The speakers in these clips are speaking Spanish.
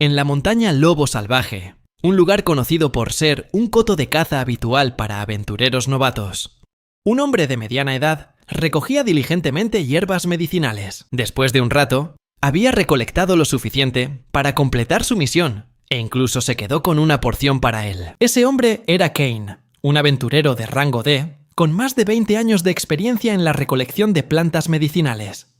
en la montaña Lobo Salvaje, un lugar conocido por ser un coto de caza habitual para aventureros novatos. Un hombre de mediana edad recogía diligentemente hierbas medicinales. Después de un rato, había recolectado lo suficiente para completar su misión e incluso se quedó con una porción para él. Ese hombre era Kane, un aventurero de rango D con más de 20 años de experiencia en la recolección de plantas medicinales.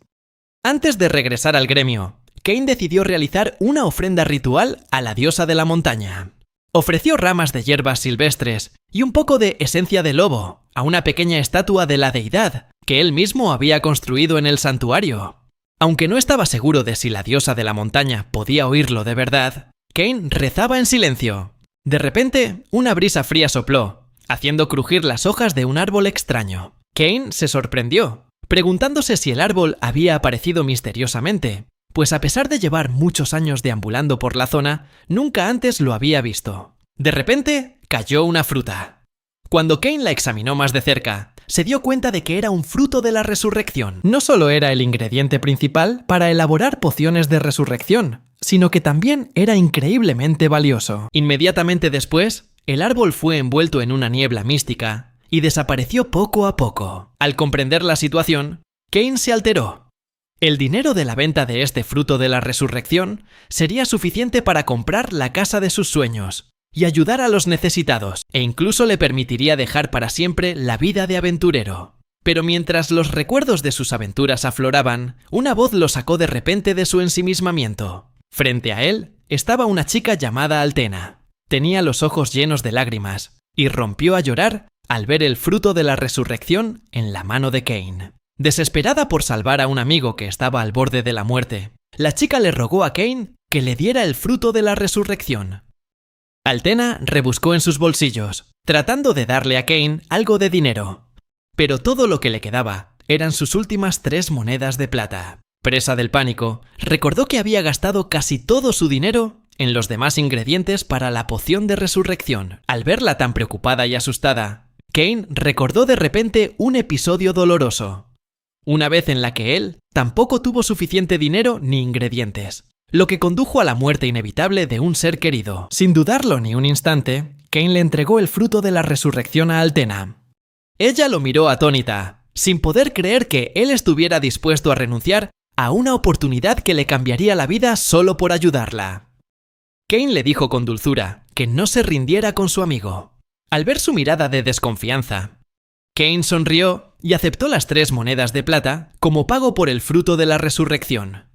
Antes de regresar al gremio, Kane decidió realizar una ofrenda ritual a la diosa de la montaña. Ofreció ramas de hierbas silvestres y un poco de esencia de lobo a una pequeña estatua de la deidad que él mismo había construido en el santuario. Aunque no estaba seguro de si la diosa de la montaña podía oírlo de verdad, Kane rezaba en silencio. De repente, una brisa fría sopló, haciendo crujir las hojas de un árbol extraño. Kane se sorprendió, preguntándose si el árbol había aparecido misteriosamente, pues a pesar de llevar muchos años deambulando por la zona, nunca antes lo había visto. De repente, cayó una fruta. Cuando Kane la examinó más de cerca, se dio cuenta de que era un fruto de la resurrección. No solo era el ingrediente principal para elaborar pociones de resurrección, sino que también era increíblemente valioso. Inmediatamente después, el árbol fue envuelto en una niebla mística y desapareció poco a poco. Al comprender la situación, Kane se alteró. El dinero de la venta de este fruto de la resurrección sería suficiente para comprar la casa de sus sueños y ayudar a los necesitados, e incluso le permitiría dejar para siempre la vida de aventurero. Pero mientras los recuerdos de sus aventuras afloraban, una voz lo sacó de repente de su ensimismamiento. Frente a él estaba una chica llamada Altena. Tenía los ojos llenos de lágrimas y rompió a llorar al ver el fruto de la resurrección en la mano de Kane. Desesperada por salvar a un amigo que estaba al borde de la muerte, la chica le rogó a Kane que le diera el fruto de la resurrección. Altena rebuscó en sus bolsillos, tratando de darle a Kane algo de dinero, pero todo lo que le quedaba eran sus últimas 3 monedas de plata. Presa del pánico, recordó que había gastado casi todo su dinero en los demás ingredientes para la poción de resurrección. Al verla tan preocupada y asustada, Kane recordó de repente un episodio doloroso. Una vez en la que él tampoco tuvo suficiente dinero ni ingredientes, lo que condujo a la muerte inevitable de un ser querido. Sin dudarlo ni un instante, Kane le entregó el fruto de la resurrección a Altena. Ella lo miró atónita, sin poder creer que él estuviera dispuesto a renunciar a una oportunidad que le cambiaría la vida solo por ayudarla. Kane le dijo con dulzura que no se rindiera con su amigo. Al ver su mirada de desconfianza, Kane sonrió y aceptó las 3 monedas de plata como pago por el fruto de la resurrección.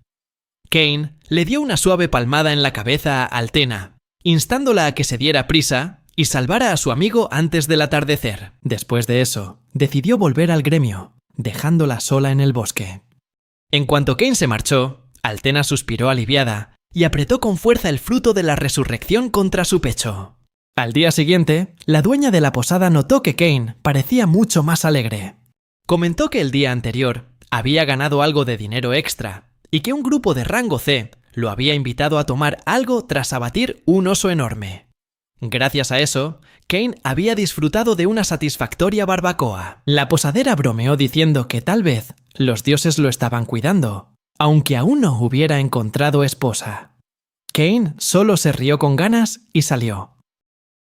Kane le dio una suave palmada en la cabeza a Altena, instándola a que se diera prisa y salvara a su amigo antes del atardecer. Después de eso, decidió volver al gremio, dejándola sola en el bosque. En cuanto Kane se marchó, Altena suspiró aliviada y apretó con fuerza el fruto de la resurrección contra su pecho. Al día siguiente, la dueña de la posada notó que Kane parecía mucho más alegre. Comentó que el día anterior había ganado algo de dinero extra y que un grupo de rango C lo había invitado a tomar algo tras abatir un oso enorme. Gracias a eso, Kane había disfrutado de una satisfactoria barbacoa. La posadera bromeó diciendo que tal vez los dioses lo estaban cuidando, aunque aún no hubiera encontrado esposa. Kane solo se rió con ganas y salió.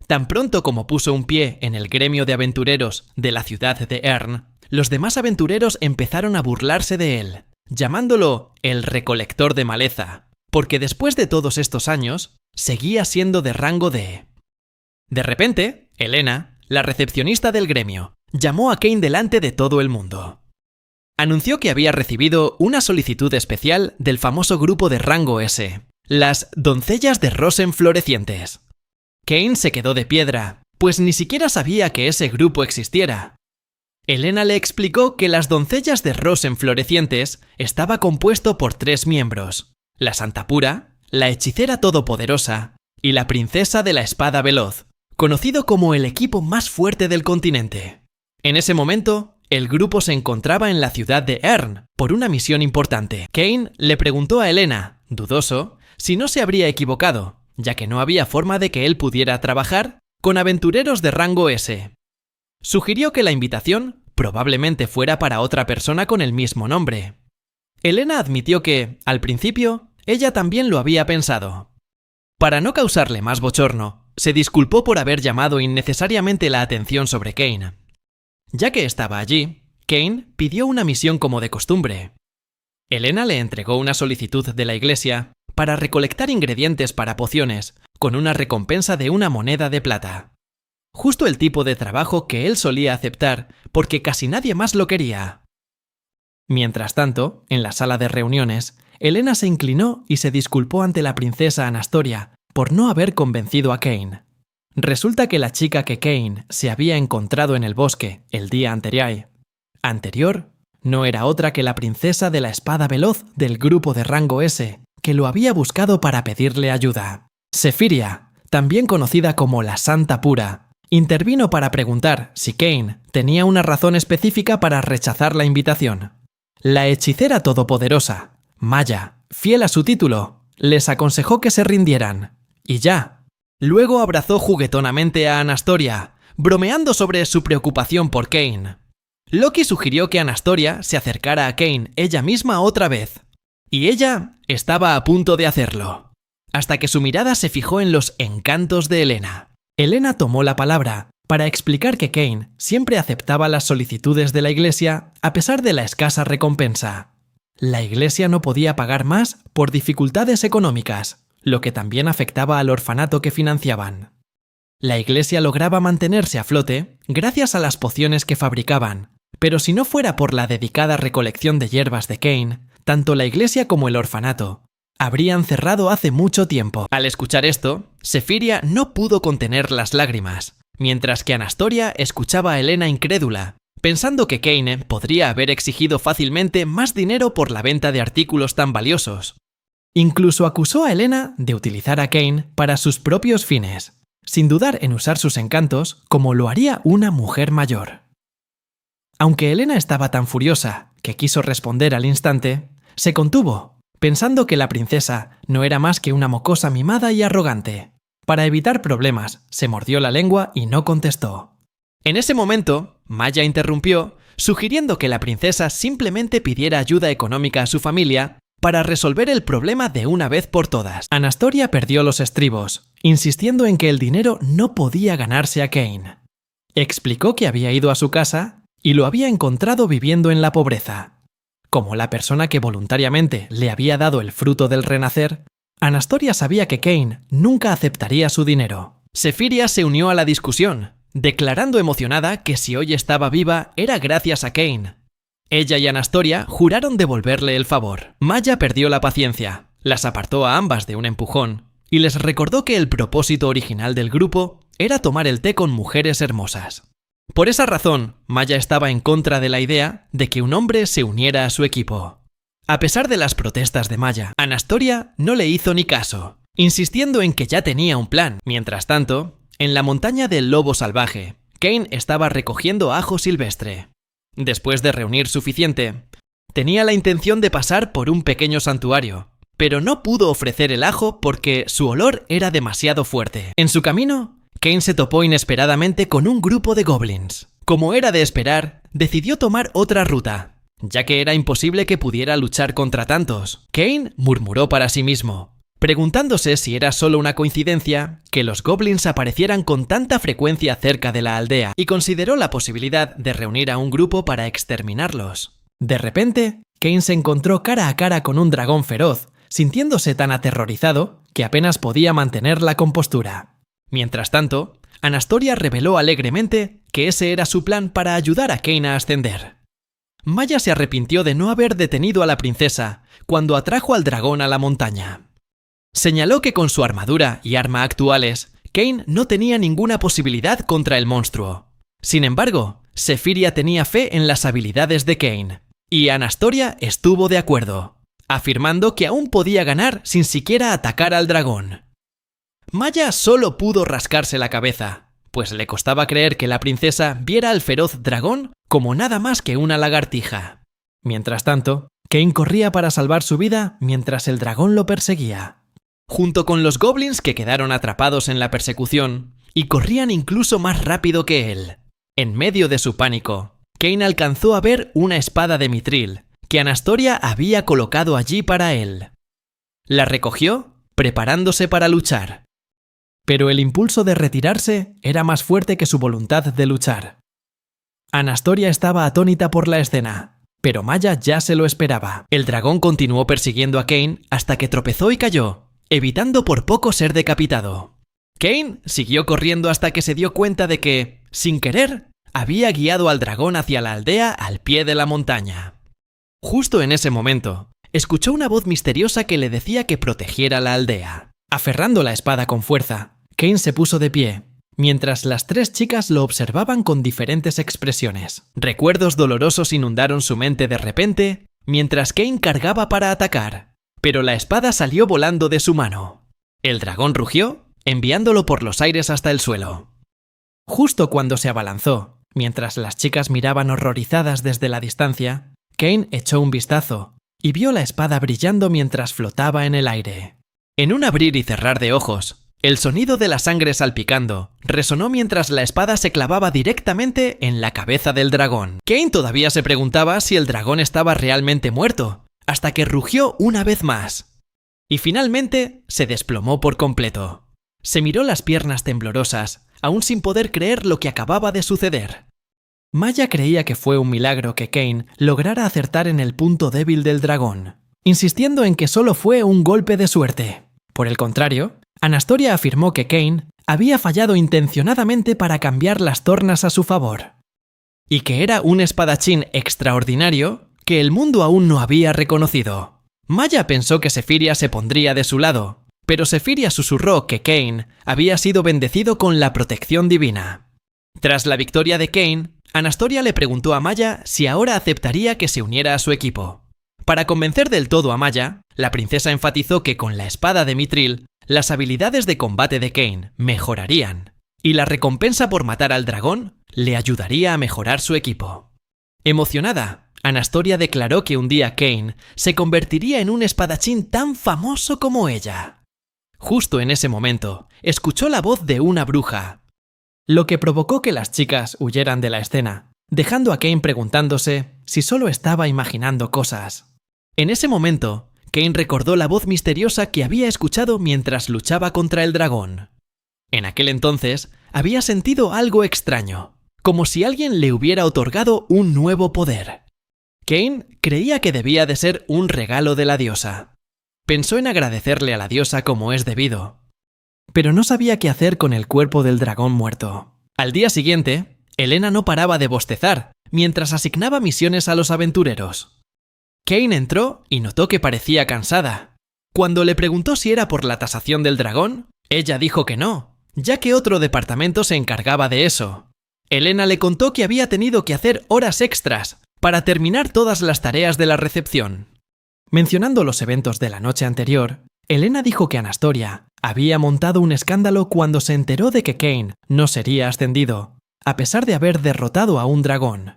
Tan pronto como puso un pie en el gremio de aventureros de la ciudad de Earn, los demás aventureros empezaron a burlarse de él, llamándolo el recolector de maleza, porque después de todos estos años, seguía siendo de rango D. De repente, Elena, la recepcionista del gremio, llamó a Kane delante de todo el mundo. Anunció que había recibido una solicitud especial del famoso grupo de rango S, las Doncellas de Rosen Florecientes. Kane se quedó de piedra, pues ni siquiera sabía que ese grupo existiera. Elena le explicó que las Doncellas de Rosen Florecientes estaba compuesto por 3 miembros: la Santa Pura, la Hechicera Todopoderosa y la Princesa de la Espada Veloz, conocido como el equipo más fuerte del continente. En ese momento, el grupo se encontraba en la ciudad de Earn por una misión importante. Kane le preguntó a Elena, dudoso, si no se habría equivocado, ya que no había forma de que él pudiera trabajar con aventureros de rango S. Sugirió que la invitación probablemente fuera para otra persona con el mismo nombre. Elena admitió que, al principio, ella también lo había pensado. Para no causarle más bochorno, se disculpó por haber llamado innecesariamente la atención sobre Kane. Ya que estaba allí, Kane pidió una misión como de costumbre. Elena le entregó una solicitud de la iglesia para recolectar ingredientes para pociones con una recompensa de una moneda de plata. Justo el tipo de trabajo que él solía aceptar porque casi nadie más lo quería. Mientras tanto, en la sala de reuniones, Elena se inclinó y se disculpó ante la princesa Anastoria por no haber convencido a Kane. Resulta que la chica que Kane se había encontrado en el bosque el día anterior no era otra que la princesa de la espada veloz del grupo de rango S, que lo había buscado para pedirle ayuda. Sefiria, también conocida como la Santa Pura, intervino para preguntar si Kane tenía una razón específica para rechazar la invitación. La hechicera todopoderosa, Maya, fiel a su título, les aconsejó que se rindieran. Y ya. Luego abrazó juguetonamente a Anastoria, bromeando sobre su preocupación por Kane. Loki sugirió que Anastoria se acercara a Kane ella misma otra vez. Y ella estaba a punto de hacerlo. Hasta que su mirada se fijó en los encantos de Elena. Elena tomó la palabra para explicar que Kane siempre aceptaba las solicitudes de la iglesia a pesar de la escasa recompensa. La iglesia no podía pagar más por dificultades económicas, lo que también afectaba al orfanato que financiaban. La iglesia lograba mantenerse a flote gracias a las pociones que fabricaban, pero si no fuera por la dedicada recolección de hierbas de Kane, tanto la iglesia como el orfanato habrían cerrado hace mucho tiempo. Al escuchar esto, Sefiria no pudo contener las lágrimas, mientras que Anastoria escuchaba a Elena incrédula, pensando que Kane podría haber exigido fácilmente más dinero por la venta de artículos tan valiosos. Incluso acusó a Elena de utilizar a Kane para sus propios fines, sin dudar en usar sus encantos como lo haría una mujer mayor. Aunque Elena estaba tan furiosa que quiso responder al instante, se contuvo, pensando que la princesa no era más que una mocosa mimada y arrogante. Para evitar problemas, se mordió la lengua y no contestó. En ese momento, Maya interrumpió, sugiriendo que la princesa simplemente pidiera ayuda económica a su familia para resolver el problema de una vez por todas. Anastoria perdió los estribos, insistiendo en que el dinero no podía ganarse a Kane. Explicó que había ido a su casa y lo había encontrado viviendo en la pobreza. Como la persona que voluntariamente le había dado el fruto del renacer, Anastoria sabía que Kane nunca aceptaría su dinero. Sefiria se unió a la discusión, declarando emocionada que si hoy estaba viva era gracias a Kane. Ella y Anastoria juraron devolverle el favor. Maya perdió la paciencia, las apartó a ambas de un empujón y les recordó que el propósito original del grupo era tomar el té con mujeres hermosas. Por esa razón, Maya estaba en contra de la idea de que un hombre se uniera a su equipo. A pesar de las protestas de Maya, Anastoria no le hizo ni caso, insistiendo en que ya tenía un plan. Mientras tanto, en la montaña del lobo salvaje, Kane estaba recogiendo ajo silvestre. Después de reunir suficiente, tenía la intención de pasar por un pequeño santuario, pero no pudo ofrecer el ajo porque su olor era demasiado fuerte. En su camino, Kane se topó inesperadamente con un grupo de goblins. Como era de esperar, decidió tomar otra ruta, ya que era imposible que pudiera luchar contra tantos. Kane murmuró para sí mismo, preguntándose si era solo una coincidencia que los goblins aparecieran con tanta frecuencia cerca de la aldea, y consideró la posibilidad de reunir a un grupo para exterminarlos. De repente, Kane se encontró cara a cara con un dragón feroz, sintiéndose tan aterrorizado que apenas podía mantener la compostura. Mientras tanto, Anastoria reveló alegremente que ese era su plan para ayudar a Kane a ascender. Maya se arrepintió de no haber detenido a la princesa cuando atrajo al dragón a la montaña. Señaló que con su armadura y arma actuales, Kane no tenía ninguna posibilidad contra el monstruo. Sin embargo, Sefiria tenía fe en las habilidades de Kane, y Anastoria estuvo de acuerdo, afirmando que aún podía ganar sin siquiera atacar al dragón. Maya solo pudo rascarse la cabeza, pues le costaba creer que la princesa viera al feroz dragón como nada más que una lagartija. Mientras tanto, Kane corría para salvar su vida mientras el dragón lo perseguía. Junto con los goblins que quedaron atrapados en la persecución, y corrían incluso más rápido que él. En medio de su pánico, Kane alcanzó a ver una espada de mitril que Anastoria había colocado allí para él. La recogió preparándose para luchar. Pero el impulso de retirarse era más fuerte que su voluntad de luchar. Anastoria estaba atónita por la escena, pero Maya ya se lo esperaba. El dragón continuó persiguiendo a Cain hasta que tropezó y cayó, evitando por poco ser decapitado. Cain siguió corriendo hasta que se dio cuenta de que, sin querer, había guiado al dragón hacia la aldea al pie de la montaña. Justo en ese momento, escuchó una voz misteriosa que le decía que protegiera la aldea. Aferrando la espada con fuerza, Cain se puso de pie, mientras las 3 chicas lo observaban con diferentes expresiones. Recuerdos dolorosos inundaron su mente de repente, mientras Cain cargaba para atacar, pero la espada salió volando de su mano. El dragón rugió, enviándolo por los aires hasta el suelo. Justo cuando se abalanzó, mientras las chicas miraban horrorizadas desde la distancia, Cain echó un vistazo y vio la espada brillando mientras flotaba en el aire. En un abrir y cerrar de ojos, el sonido de la sangre salpicando resonó mientras la espada se clavaba directamente en la cabeza del dragón. Cain todavía se preguntaba si el dragón estaba realmente muerto, hasta que rugió una vez más. Y finalmente se desplomó por completo. Se miró las piernas temblorosas, aún sin poder creer lo que acababa de suceder. Maya creía que fue un milagro que Cain lograra acertar en el punto débil del dragón, insistiendo en que solo fue un golpe de suerte. Por el contrario, Anastoria afirmó que Cain había fallado intencionadamente para cambiar las tornas a su favor, y que era un espadachín extraordinario que el mundo aún no había reconocido. Maya pensó que Sephiria se pondría de su lado, pero Sephiria susurró que Cain había sido bendecido con la protección divina. Tras la victoria de Cain, Anastoria le preguntó a Maya si ahora aceptaría que se uniera a su equipo. Para convencer del todo a Maya, la princesa enfatizó que con la espada de Mithril, las habilidades de combate de Cain mejorarían, y la recompensa por matar al dragón le ayudaría a mejorar su equipo. Emocionada, Anastoria declaró que un día Cain se convertiría en un espadachín tan famoso como ella. Justo en ese momento, escuchó la voz de una bruja, lo que provocó que las chicas huyeran de la escena, dejando a Cain preguntándose si solo estaba imaginando cosas. En ese momento, Cain recordó la voz misteriosa que había escuchado mientras luchaba contra el dragón. En aquel entonces, había sentido algo extraño, como si alguien le hubiera otorgado un nuevo poder. Cain creía que debía de ser un regalo de la diosa. Pensó en agradecerle a la diosa como es debido, pero no sabía qué hacer con el cuerpo del dragón muerto. Al día siguiente, Elena no paraba de bostezar mientras asignaba misiones a los aventureros. Cain entró y notó que parecía cansada. Cuando le preguntó si era por la tasación del dragón, ella dijo que no, ya que otro departamento se encargaba de eso. Elena le contó que había tenido que hacer horas extras para terminar todas las tareas de la recepción. Mencionando los eventos de la noche anterior, Elena dijo que Anastoria había montado un escándalo cuando se enteró de que Cain no sería ascendido, a pesar de haber derrotado a un dragón.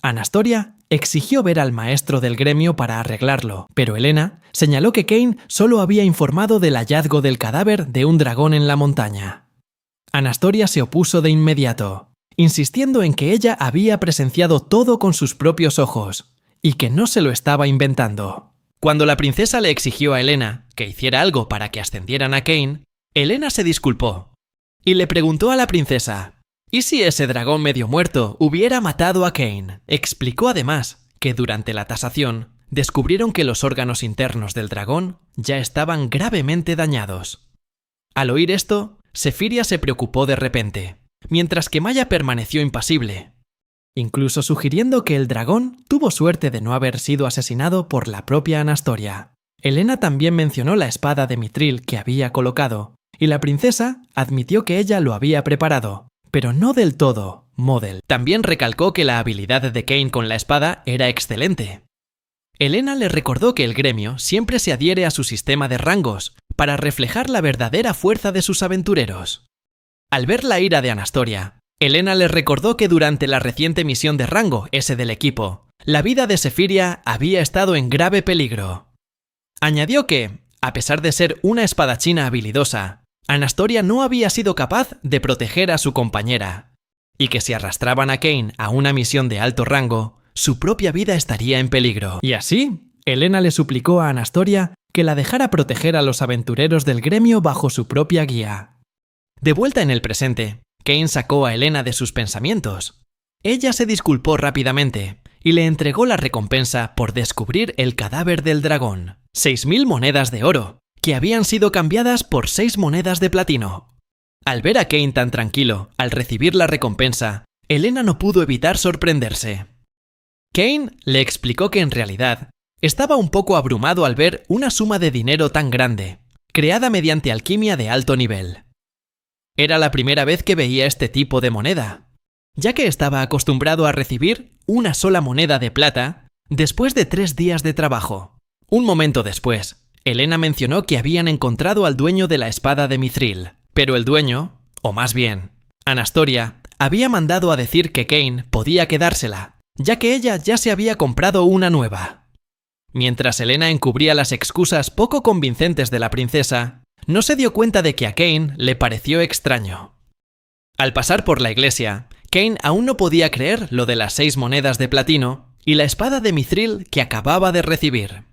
Anastoria exigió ver al maestro del gremio para arreglarlo, pero Elena señaló que Cain solo había informado del hallazgo del cadáver de un dragón en la montaña. Anastoria se opuso de inmediato, insistiendo en que ella había presenciado todo con sus propios ojos y que no se lo estaba inventando. Cuando la princesa le exigió a Elena que hiciera algo para que ascendieran a Cain, Elena se disculpó y le preguntó a la princesa ¿y si ese dragón medio muerto hubiera matado a Cain? Explicó además que durante la tasación descubrieron que los órganos internos del dragón ya estaban gravemente dañados. Al oír esto, Sephiria se preocupó de repente, mientras que Maya permaneció impasible, incluso sugiriendo que el dragón tuvo suerte de no haber sido asesinado por la propia Anastoria. Elena también mencionó la espada de Mithril que había colocado, y la princesa admitió que ella lo había preparado, pero no del todo, Model. También recalcó que la habilidad de Cain con la espada era excelente. Elena le recordó que el gremio siempre se adhiere a su sistema de rangos para reflejar la verdadera fuerza de sus aventureros. Al ver la ira de Anastoria, Elena le recordó que durante la reciente misión de rango, ese del equipo, la vida de Sephiria había estado en grave peligro. Añadió que, a pesar de ser una espadachina habilidosa, Anastoria no había sido capaz de proteger a su compañera, y que si arrastraban a Cain a una misión de alto rango, su propia vida estaría en peligro. Y así, Elena le suplicó a Anastoria que la dejara proteger a los aventureros del gremio bajo su propia guía. De vuelta en el presente, Cain sacó a Elena de sus pensamientos. Ella se disculpó rápidamente y le entregó la recompensa por descubrir el cadáver del dragón, 6.000 monedas de oro, que habían sido cambiadas por 6 monedas de platino. Al ver a Cain tan tranquilo al recibir la recompensa, Elena no pudo evitar sorprenderse. Cain le explicó que en realidad estaba un poco abrumado al ver una suma de dinero tan grande, creada mediante alquimia de alto nivel. Era la primera vez que veía este tipo de moneda, ya que estaba acostumbrado a recibir una sola moneda de plata después de 3 días de trabajo. Un momento después, Elena mencionó que habían encontrado al dueño de la espada de Mithril, pero el dueño, o más bien, Anastoria, había mandado a decir que Cain podía quedársela, ya que ella ya se había comprado una nueva. Mientras Elena encubría las excusas poco convincentes de la princesa, no se dio cuenta de que a Cain le pareció extraño. Al pasar por la iglesia, Cain aún no podía creer lo de las 6 monedas de platino y la espada de Mithril que acababa de recibir.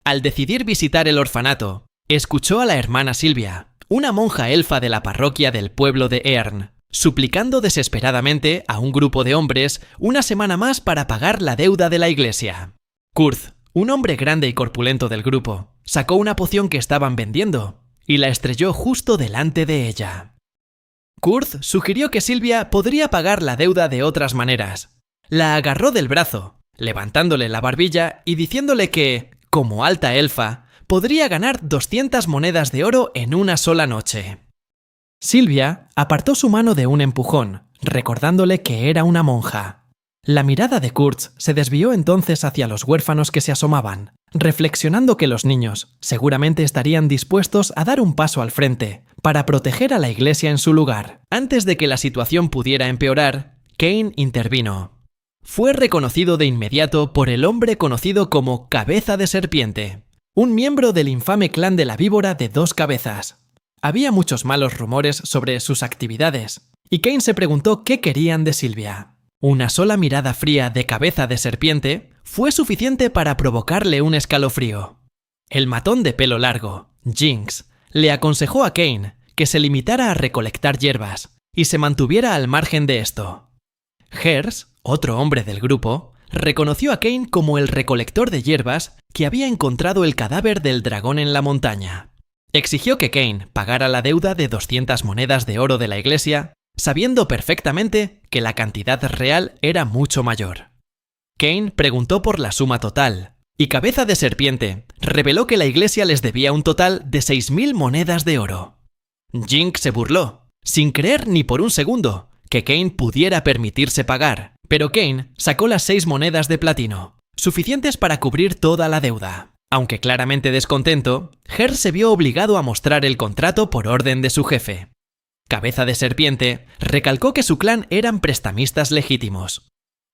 Al decidir visitar el orfanato, escuchó a la hermana Silvia, una monja elfa de la parroquia del pueblo de Earn, suplicando desesperadamente a un grupo de hombres una semana más para pagar la deuda de la iglesia. Kurth, un hombre grande y corpulento del grupo, sacó una poción que estaban vendiendo y la estrelló justo delante de ella. Kurth sugirió que Silvia podría pagar la deuda de otras maneras. La agarró del brazo, levantándole la barbilla y diciéndole que, como alta elfa, podría ganar 200 monedas de oro en una sola noche. Silvia apartó su mano de un empujón, recordándole que era una monja. La mirada de Kurth se desvió entonces hacia los huérfanos que se asomaban, reflexionando que los niños seguramente estarían dispuestos a dar un paso al frente para proteger a la iglesia en su lugar. Antes de que la situación pudiera empeorar, Cain intervino. Fue reconocido de inmediato por el hombre conocido como Cabeza de Serpiente, un miembro del infame clan de la víbora de 2 cabezas. Había muchos malos rumores sobre sus actividades, y Cain se preguntó qué querían de Silvia. Una sola mirada fría de Cabeza de Serpiente fue suficiente para provocarle un escalofrío. El matón de pelo largo, Jinx, le aconsejó a Cain que se limitara a recolectar hierbas y se mantuviera al margen de esto. Hers, otro hombre del grupo, reconoció a Cain como el recolector de hierbas que había encontrado el cadáver del dragón en la montaña. Exigió que Cain pagara la deuda de 200 monedas de oro de la iglesia, sabiendo perfectamente que la cantidad real era mucho mayor. Cain preguntó por la suma total, y Cabeza de Serpiente reveló que la iglesia les debía un total de 6.000 monedas de oro. Jinx se burló, sin creer ni por un segundo que Cain pudiera permitirse pagar, pero Cain sacó las 6 monedas de platino, suficientes para cubrir toda la deuda. Aunque claramente descontento, Hers se vio obligado a mostrar el contrato por orden de su jefe. Cabeza de Serpiente recalcó que su clan eran prestamistas legítimos.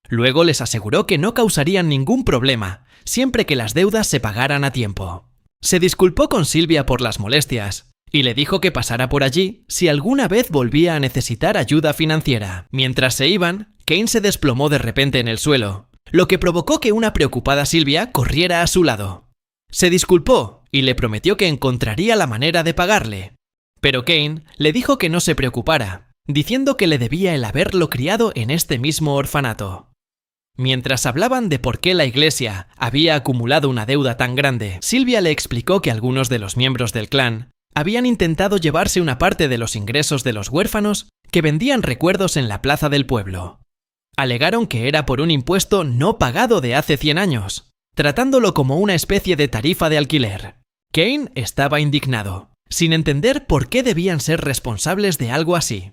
Luego les aseguró que no causarían ningún problema, siempre que las deudas se pagaran a tiempo. Se disculpó con Silvia por las molestias, y le dijo que pasara por allí si alguna vez volvía a necesitar ayuda financiera. Mientras se iban, Cain se desplomó de repente en el suelo, lo que provocó que una preocupada Silvia corriera a su lado. Se disculpó y le prometió que encontraría la manera de pagarle. Pero Cain le dijo que no se preocupara, diciendo que le debía el haberlo criado en este mismo orfanato. Mientras hablaban de por qué la iglesia había acumulado una deuda tan grande, Silvia le explicó que algunos de los miembros del clan habían intentado llevarse una parte de los ingresos de los huérfanos que vendían recuerdos en la plaza del pueblo. Alegaron que era por un impuesto no pagado de hace 100 años, tratándolo como una especie de tarifa de alquiler. Cain estaba indignado, sin entender por qué debían ser responsables de algo así.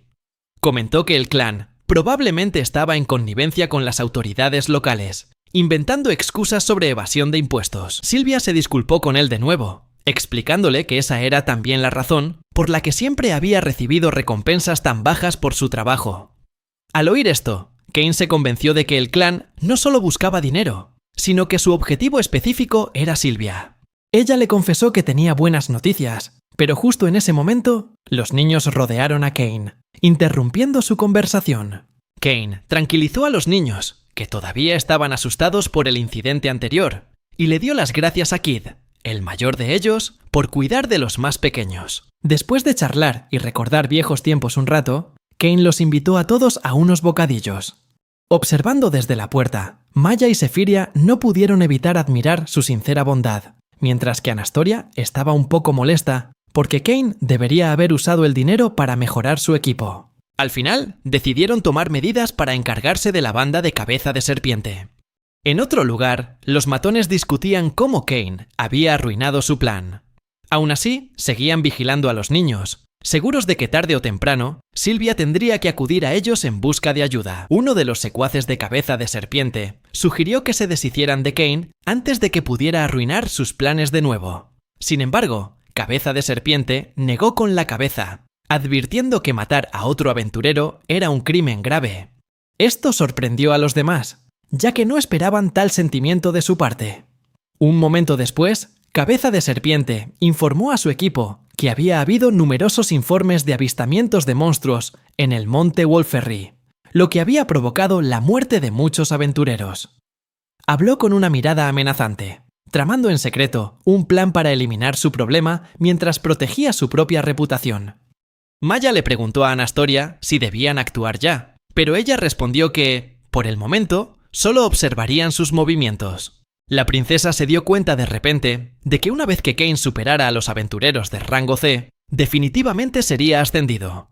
Comentó que el clan probablemente estaba en connivencia con las autoridades locales, inventando excusas sobre evasión de impuestos. Silvia se disculpó con él de nuevo, explicándole que esa era también la razón por la que siempre había recibido recompensas tan bajas por su trabajo. Al oír esto, Cain se convenció de que el clan no solo buscaba dinero, sino que su objetivo específico era Silvia. Ella le confesó que tenía buenas noticias, pero justo en ese momento, los niños rodearon a Cain, interrumpiendo su conversación. Cain tranquilizó a los niños, que todavía estaban asustados por el incidente anterior, y le dio las gracias a Kid, el mayor de ellos por cuidar de los más pequeños. Después de charlar y recordar viejos tiempos un rato, Cain los invitó a todos a unos bocadillos. Observando desde la puerta, Maya y Sephiria no pudieron evitar admirar su sincera bondad, mientras que Anastoria estaba un poco molesta porque Cain debería haber usado el dinero para mejorar su equipo. Al final, decidieron tomar medidas para encargarse de la banda de Cabeza de Serpiente. En otro lugar, los matones discutían cómo Cain había arruinado su plan. Aún así, seguían vigilando a los niños, seguros de que tarde o temprano, Sylvia tendría que acudir a ellos en busca de ayuda. Uno de los secuaces de Cabeza de Serpiente sugirió que se deshicieran de Cain antes de que pudiera arruinar sus planes de nuevo. Sin embargo, Cabeza de Serpiente negó con la cabeza, advirtiendo que matar a otro aventurero era un crimen grave. Esto sorprendió a los demás, ya que no esperaban tal sentimiento de su parte. Un momento después, Cabeza de Serpiente informó a su equipo que había habido numerosos informes de avistamientos de monstruos en el monte Wolferry, lo que había provocado la muerte de muchos aventureros. Habló con una mirada amenazante, tramando en secreto un plan para eliminar su problema mientras protegía su propia reputación. Maya le preguntó a Anastoria si debían actuar ya, pero ella respondió que, por el momento, solo observarían sus movimientos. La princesa se dio cuenta de repente de que una vez que Cain superara a los aventureros de rango C, definitivamente sería ascendido.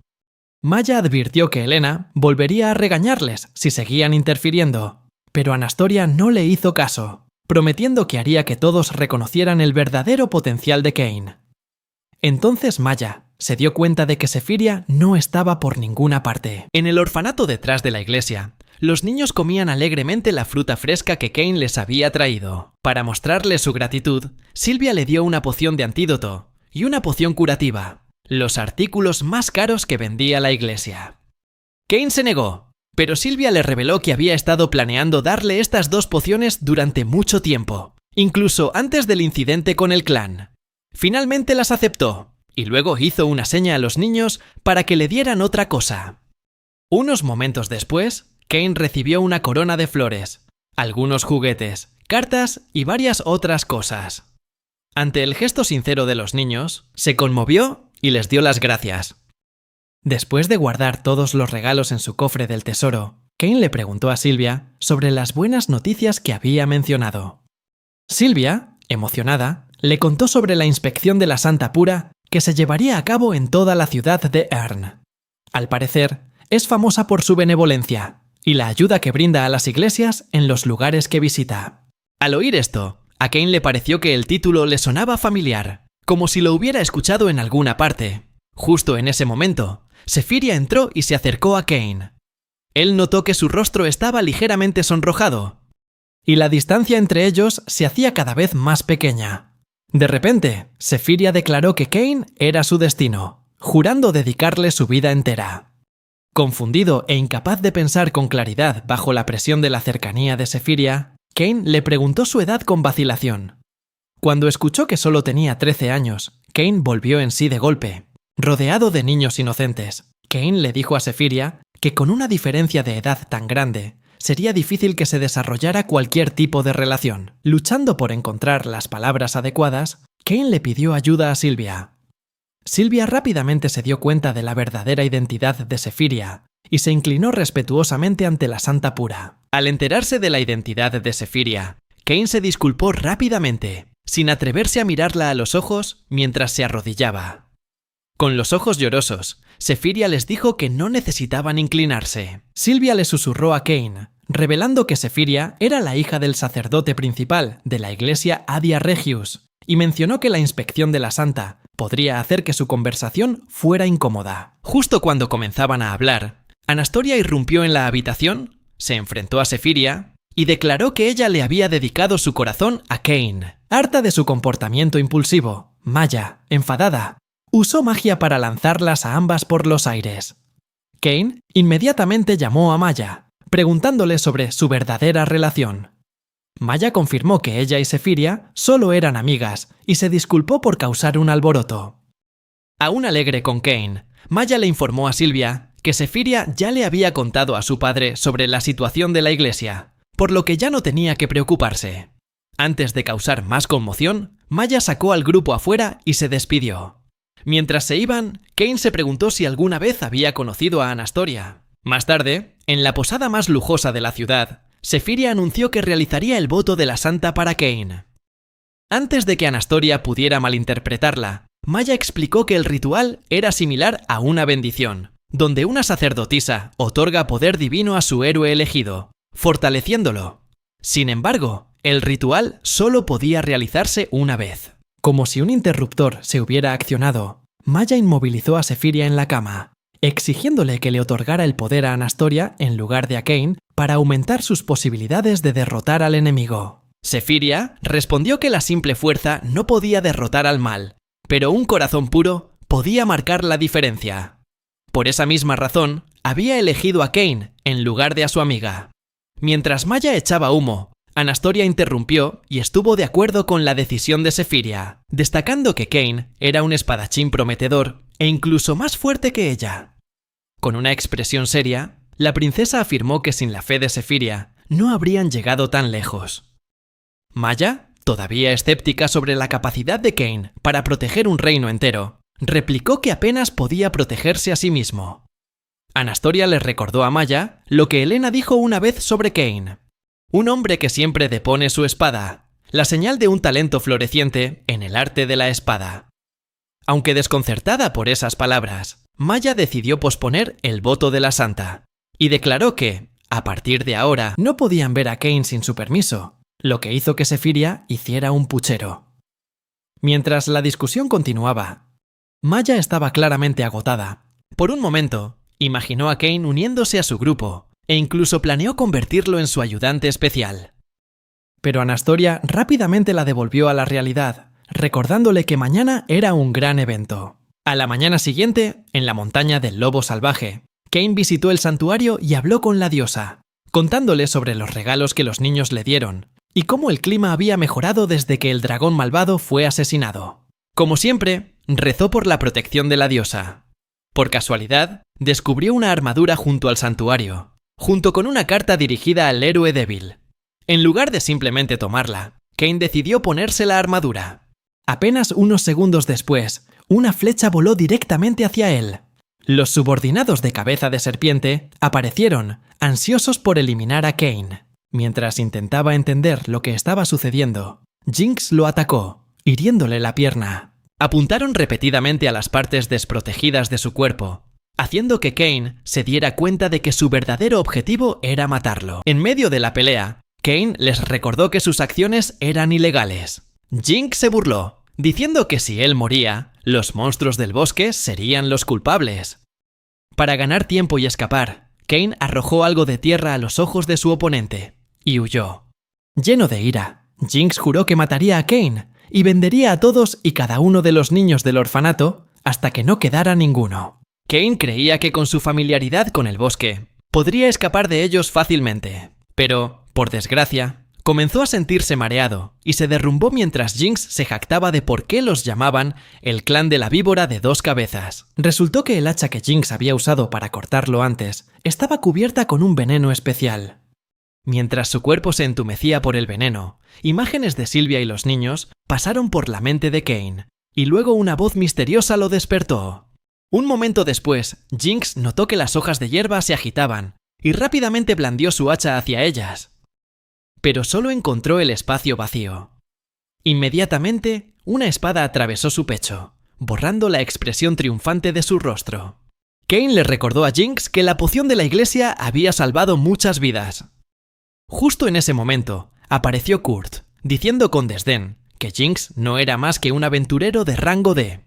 Maya advirtió que Helena volvería a regañarles si seguían interfiriendo, pero Anastoria no le hizo caso, prometiendo que haría que todos reconocieran el verdadero potencial de Cain. Entonces Maya se dio cuenta de que Sephiria no estaba por ninguna parte. En el orfanato detrás de la iglesia, los niños comían alegremente la fruta fresca que Cain les había traído. Para mostrarle su gratitud, Sylvia le dio una poción de antídoto y una poción curativa, los artículos más caros que vendía la iglesia. Cain se negó, pero Sylvia le reveló que había estado planeando darle estas dos pociones durante mucho tiempo, incluso antes del incidente con el clan. Finalmente las aceptó, y luego hizo una seña a los niños para que le dieran otra cosa. Unos momentos después, Cain recibió una corona de flores, algunos juguetes, cartas y varias otras cosas. Ante el gesto sincero de los niños, se conmovió y les dio las gracias. Después de guardar todos los regalos en su cofre del tesoro, Cain le preguntó a Sylvia sobre las buenas noticias que había mencionado. Sylvia, emocionada, le contó sobre la inspección de la Santa Pura que se llevaría a cabo en toda la ciudad de Earn. Al parecer, es famosa por su benevolencia y la ayuda que brinda a las iglesias en los lugares que visita. Al oír esto, a Cain le pareció que el título le sonaba familiar, como si lo hubiera escuchado en alguna parte. Justo en ese momento, Sephiria entró y se acercó a Cain. Él notó que su rostro estaba ligeramente sonrojado, y la distancia entre ellos se hacía cada vez más pequeña. De repente, Sephiria declaró que Cain era su destino, jurando dedicarle su vida entera. Confundido e incapaz de pensar con claridad bajo la presión de la cercanía de Sephiria, Cain le preguntó su edad con vacilación. Cuando escuchó que solo tenía 13 años, Cain volvió en sí de golpe. Rodeado de niños inocentes, Cain le dijo a Sephiria que con una diferencia de edad tan grande, sería difícil que se desarrollara cualquier tipo de relación. Luchando por encontrar las palabras adecuadas, Cain le pidió ayuda a Sylvia. Sylvia rápidamente se dio cuenta de la verdadera identidad de Sephiria y se inclinó respetuosamente ante la Santa Pura. Al enterarse de la identidad de Sephiria, Cain se disculpó rápidamente, sin atreverse a mirarla a los ojos mientras se arrodillaba. Con los ojos llorosos, Sephiria les dijo que no necesitaban inclinarse. Sylvia le susurró a Cain, revelando que Sephiria era la hija del sacerdote principal de la iglesia Adia Regius, y mencionó que la inspección de la santa podría hacer que su conversación fuera incómoda. Justo cuando comenzaban a hablar, Anastoria irrumpió en la habitación, se enfrentó a Sephiria y declaró que ella le había dedicado su corazón a Cain. Harta de su comportamiento impulsivo, Maya, enfadada, usó magia para lanzarlas a ambas por los aires. Cain inmediatamente llamó a Maya, preguntándole sobre su verdadera relación. Maya confirmó que ella y Sephiria solo eran amigas y se disculpó por causar un alboroto. Aún alegre con Cain, Maya le informó a Sylvia que Sephiria ya le había contado a su padre sobre la situación de la iglesia, por lo que ya no tenía que preocuparse. Antes de causar más conmoción, Maya sacó al grupo afuera y se despidió. Mientras se iban, Kane se preguntó si alguna vez había conocido a Anastoria. Más tarde, en la posada más lujosa de la ciudad, Sephiria anunció que realizaría el voto de la santa para Kane. Antes de que Anastoria pudiera malinterpretarla, Maya explicó que el ritual era similar a una bendición, donde una sacerdotisa otorga poder divino a su héroe elegido, fortaleciéndolo. Sin embargo, el ritual solo podía realizarse una vez. Como si un interruptor se hubiera accionado, Maya inmovilizó a Sephiria en la cama, exigiéndole que le otorgara el poder a Anastoria en lugar de a Kane para aumentar sus posibilidades de derrotar al enemigo. Sephiria respondió que la simple fuerza no podía derrotar al mal, pero un corazón puro podía marcar la diferencia. Por esa misma razón, había elegido a Kane en lugar de a su amiga. Mientras Maya echaba humo, Anastoria interrumpió y estuvo de acuerdo con la decisión de Sephiria, destacando que Kane era un espadachín prometedor e incluso más fuerte que ella. Con una expresión seria, la princesa afirmó que sin la fe de Sephiria no habrían llegado tan lejos. Maya, todavía escéptica sobre la capacidad de Kane para proteger un reino entero, replicó que apenas podía protegerse a sí mismo. Anastoria le recordó a Maya lo que Helena dijo una vez sobre Kane. Un hombre que siempre depone su espada, la señal de un talento floreciente en el arte de la espada. Aunque desconcertada por esas palabras, Maya decidió posponer el voto de la santa, y declaró que, a partir de ahora, no podían ver a Kane sin su permiso, lo que hizo que Sephiria hiciera un puchero. Mientras la discusión continuaba, Maya estaba claramente agotada. Por un momento, imaginó a Kane uniéndose a su grupo, e incluso planeó convertirlo en su ayudante especial. Pero Anastoria rápidamente la devolvió a la realidad, recordándole que mañana era un gran evento. A la mañana siguiente, en la montaña del lobo salvaje, Kane visitó el santuario y habló con la diosa, contándole sobre los regalos que los niños le dieron, y cómo el clima había mejorado desde que el dragón malvado fue asesinado. Como siempre, rezó por la protección de la diosa. Por casualidad, descubrió una armadura junto al santuario, junto con una carta dirigida al héroe débil. En lugar de simplemente tomarla, Kane decidió ponerse la armadura. Apenas unos segundos después, una flecha voló directamente hacia él. Los subordinados de Cabeza de Serpiente aparecieron, ansiosos por eliminar a Kane. Mientras intentaba entender lo que estaba sucediendo, Jinx lo atacó, hiriéndole la pierna. Apuntaron repetidamente a las partes desprotegidas de su cuerpo, haciendo que Kane se diera cuenta de que su verdadero objetivo era matarlo. En medio de la pelea, Kane les recordó que sus acciones eran ilegales. Jinx se burló, diciendo que si él moría, los monstruos del bosque serían los culpables. Para ganar tiempo y escapar, Kane arrojó algo de tierra a los ojos de su oponente y huyó. Lleno de ira, Jinx juró que mataría a Kane y vendería a todos y cada uno de los niños del orfanato hasta que no quedara ninguno. Kane creía que con su familiaridad con el bosque podría escapar de ellos fácilmente, pero, por desgracia, comenzó a sentirse mareado y se derrumbó mientras Jinx se jactaba de por qué los llamaban el clan de la víbora de dos cabezas. Resultó que el hacha que Jinx había usado para cortarlo antes estaba cubierta con un veneno especial. Mientras su cuerpo se entumecía por el veneno, imágenes de Sylvia y los niños pasaron por la mente de Kane, y luego una voz misteriosa lo despertó. Un momento después, Jinx notó que las hojas de hierba se agitaban y rápidamente blandió su hacha hacia ellas. Pero solo encontró el espacio vacío. Inmediatamente, una espada atravesó su pecho, borrando la expresión triunfante de su rostro. Kane le recordó a Jinx que la poción de la iglesia había salvado muchas vidas. Justo en ese momento, apareció Kurt, diciendo con desdén que Jinx no era más que un aventurero de rango D.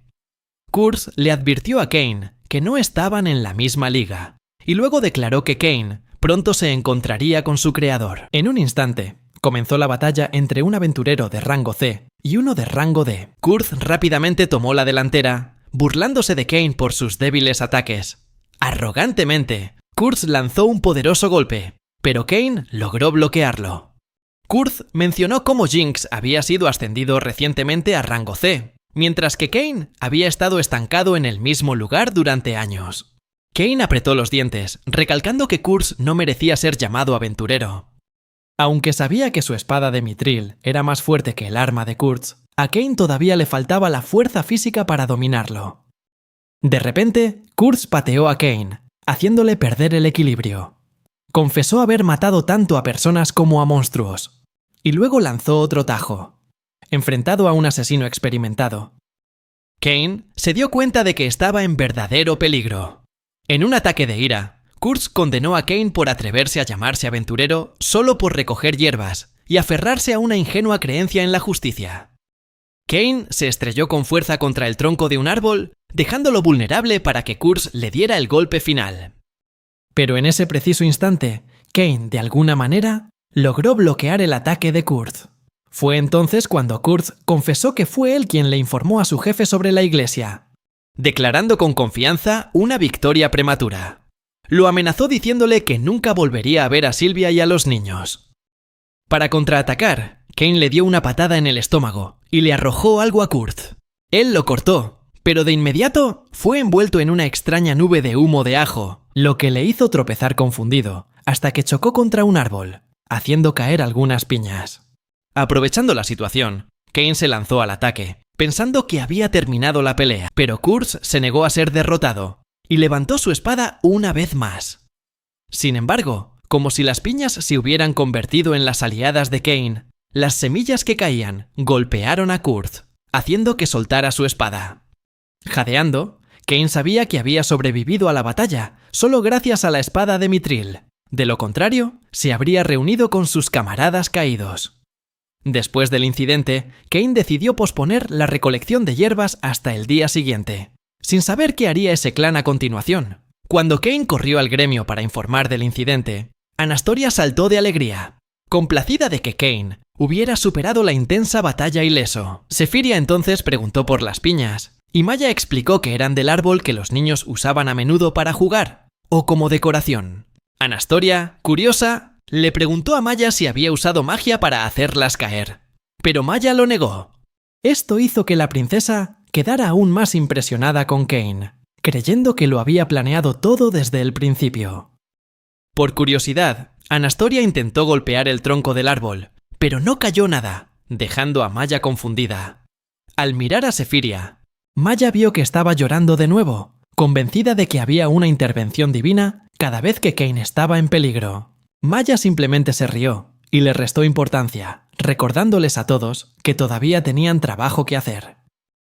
Kurt le advirtió a Kane que no estaban en la misma liga, y luego declaró que Kane pronto se encontraría con su creador. En un instante, comenzó la batalla entre un aventurero de rango C y uno de rango D. Kurt rápidamente tomó la delantera, burlándose de Kane por sus débiles ataques. Arrogantemente, Kurt lanzó un poderoso golpe, pero Kane logró bloquearlo. Kurt mencionó cómo Jinx había sido ascendido recientemente a rango C, mientras que Kane había estado estancado en el mismo lugar durante años. Kane apretó los dientes, recalcando que Kurt no merecía ser llamado aventurero. Aunque sabía que su espada de mitril era más fuerte que el arma de Kurtz, a Kain todavía le faltaba la fuerza física para dominarlo. De repente, Kurtz pateó a Kain, haciéndole perder el equilibrio. Confesó haber matado tanto a personas como a monstruos, y luego lanzó otro tajo, enfrentado a un asesino experimentado. Kain se dio cuenta de que estaba en verdadero peligro. En un ataque de ira, Kurtz condenó a Kain por atreverse a llamarse aventurero solo por recoger hierbas y aferrarse a una ingenua creencia en la justicia. Kain se estrelló con fuerza contra el tronco de un árbol, dejándolo vulnerable para que Kurtz le diera el golpe final. Pero en ese preciso instante, Kain, de alguna manera, logró bloquear el ataque de Kurtz. Fue entonces cuando Kurtz confesó que fue él quien le informó a su jefe sobre la iglesia, declarando con confianza una victoria prematura. Lo amenazó diciéndole que nunca volvería a ver a Sylvia y a los niños. Para contraatacar, Kain le dio una patada en el estómago y le arrojó algo a Kurtz. Él lo cortó, pero de inmediato fue envuelto en una extraña nube de humo de ajo, lo que le hizo tropezar confundido, hasta que chocó contra un árbol, haciendo caer algunas piñas. Aprovechando la situación, Kain se lanzó al ataque, pensando que había terminado la pelea, pero Kurtz se negó a ser derrotado y levantó su espada una vez más. Sin embargo, como si las piñas se hubieran convertido en las aliadas de Kain, las semillas que caían golpearon a Kurtz, haciendo que soltara su espada. Jadeando, Kain sabía que había sobrevivido a la batalla solo gracias a la espada de mitril. De lo contrario, se habría reunido con sus camaradas caídos. Después del incidente, Kain decidió posponer la recolección de hierbas hasta el día siguiente, sin saber qué haría ese clan a continuación. Cuando Kain corrió al gremio para informar del incidente, Anastoria saltó de alegría, complacida de que Kain hubiera superado la intensa batalla ileso. Sefiria entonces preguntó por las piñas, y Maya explicó que eran del árbol que los niños usaban a menudo para jugar, o como decoración. Anastoria, curiosa, le preguntó a Maya si había usado magia para hacerlas caer, pero Maya lo negó. Esto hizo que la princesa quedara aún más impresionada con Kain, creyendo que lo había planeado todo desde el principio. Por curiosidad, Anastoria intentó golpear el tronco del árbol, pero no cayó nada, dejando a Maya confundida. Al mirar a Sefiria, Maya vio que estaba llorando de nuevo, convencida de que había una intervención divina cada vez que Kain estaba en peligro. Maya simplemente se rió y le restó importancia, recordándoles a todos que todavía tenían trabajo que hacer.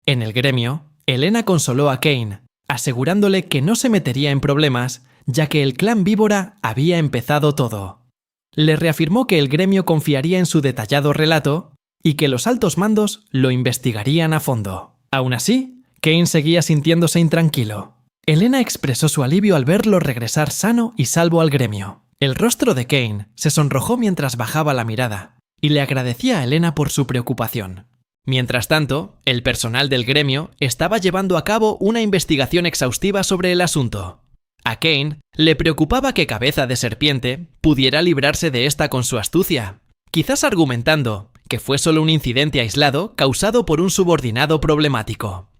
En el gremio, Helena consoló a Kain, asegurándole que no se metería en problemas, ya que el clan Víbora había empezado todo. Le reafirmó que el gremio confiaría en su detallado relato y que los altos mandos lo investigarían a fondo. Aún así, Kain seguía sintiéndose intranquilo. Helena expresó su alivio al verlo regresar sano y salvo al gremio. El rostro de Kain se sonrojó mientras bajaba la mirada, y le agradecía a Helena por su preocupación. Mientras tanto, el personal del gremio estaba llevando a cabo una investigación exhaustiva sobre el asunto. A Kain le preocupaba que Cabeza de Serpiente pudiera librarse de esta con su astucia, quizás argumentando que fue solo un incidente aislado causado por un subordinado problemático.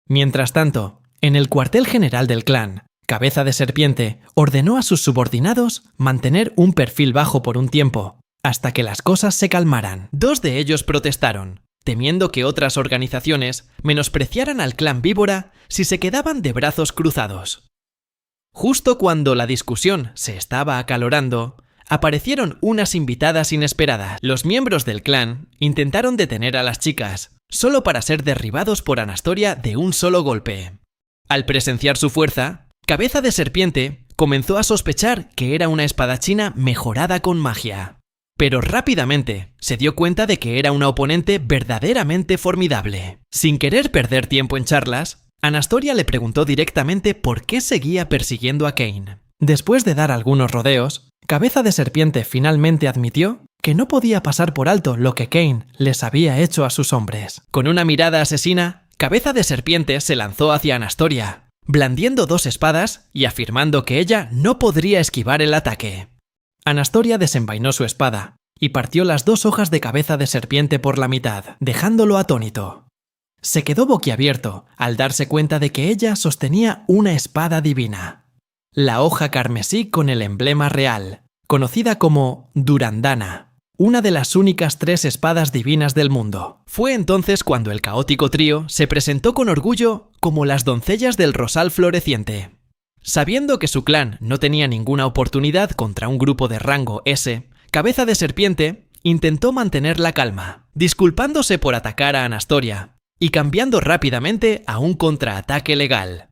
Mientras tanto, en el cuartel general del clan, Cabeza de Serpiente ordenó a sus subordinados mantener un perfil bajo por un tiempo, hasta que las cosas se calmaran. 2 de ellos protestaron, temiendo que otras organizaciones menospreciaran al clan Víbora si se quedaban de brazos cruzados. Justo cuando la discusión se estaba acalorando, aparecieron unas invitadas inesperadas. Los miembros del clan intentaron detener a las chicas, solo para ser derribados por Anastoria de un solo golpe. Al presenciar su fuerza, Cabeza de Serpiente comenzó a sospechar que era una espadachina mejorada con magia. Pero rápidamente se dio cuenta de que era una oponente verdaderamente formidable. Sin querer perder tiempo en charlas, Anastoria le preguntó directamente por qué seguía persiguiendo a Kain. Después de dar algunos rodeos, Cabeza de Serpiente finalmente admitió que no podía pasar por alto lo que Kain les había hecho a sus hombres. Con una mirada asesina, Cabeza de Serpiente se lanzó hacia Anastoria, blandiendo 2 espadas y afirmando que ella no podría esquivar el ataque. Anastoria desenvainó su espada y partió las 2 hojas de Cabeza de Serpiente por la mitad, dejándolo atónito. Se quedó boquiabierto al darse cuenta de que ella sostenía una espada divina, la hoja carmesí con el emblema real, conocida como Durandana, una de las únicas 3 espadas divinas del mundo. Fue entonces cuando el caótico trío se presentó con orgullo como las doncellas del rosal floreciente. Sabiendo que su clan no tenía ninguna oportunidad contra un grupo de rango S, Cabeza de Serpiente intentó mantener la calma, disculpándose por atacar a Anastoria y cambiando rápidamente a un contraataque legal.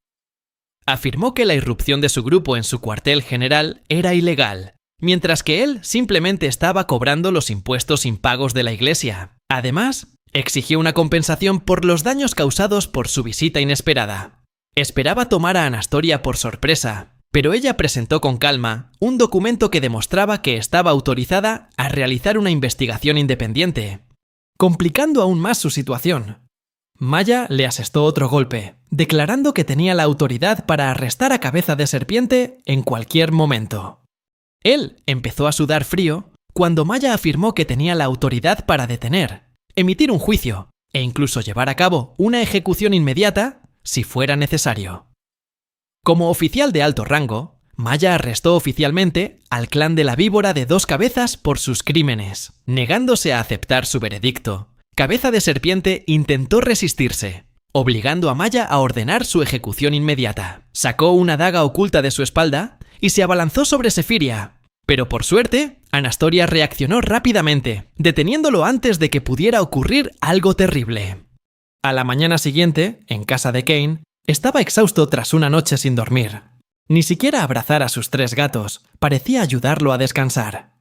Afirmó que la irrupción de su grupo en su cuartel general era ilegal, mientras que él simplemente estaba cobrando los impuestos impagos de la iglesia. Además, exigió una compensación por los daños causados por su visita inesperada. Esperaba tomar a Anastoria por sorpresa, pero ella presentó con calma un documento que demostraba que estaba autorizada a realizar una investigación independiente, complicando aún más su situación. Maya le asestó otro golpe, declarando que tenía la autoridad para arrestar a Cabeza de Serpiente en cualquier momento. Él empezó a sudar frío cuando Maya afirmó que tenía la autoridad para detener, emitir un juicio e incluso llevar a cabo una ejecución inmediata si fuera necesario. Como oficial de alto rango, Maya arrestó oficialmente al clan de la Víbora de 2 cabezas por sus crímenes. Negándose a aceptar su veredicto, Cabeza de Serpiente intentó resistirse, obligando a Maya a ordenar su ejecución inmediata. Sacó una daga oculta de su espalda y se abalanzó sobre Sefiria, pero por suerte, Anastoria reaccionó rápidamente, deteniéndolo antes de que pudiera ocurrir algo terrible. A la mañana siguiente, en casa de Cain, estaba exhausto tras una noche sin dormir. Ni siquiera abrazar a sus 3 gatos parecía ayudarlo a descansar.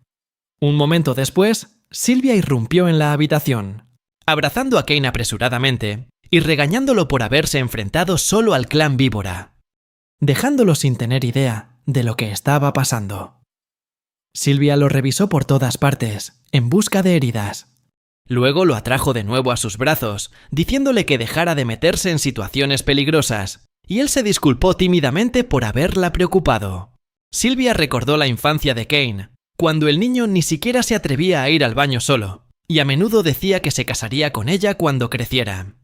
Un momento después, Sylvia irrumpió en la habitación, abrazando a Cain apresuradamente y regañándolo por haberse enfrentado solo al clan Víbora, dejándolo sin tener idea de lo que estaba pasando. Sylvia lo revisó por todas partes, en busca de heridas. Luego lo atrajo de nuevo a sus brazos, diciéndole que dejara de meterse en situaciones peligrosas, y él se disculpó tímidamente por haberla preocupado. Sylvia recordó la infancia de Cain, cuando el niño ni siquiera se atrevía a ir al baño solo, y a menudo decía que se casaría con ella cuando creciera.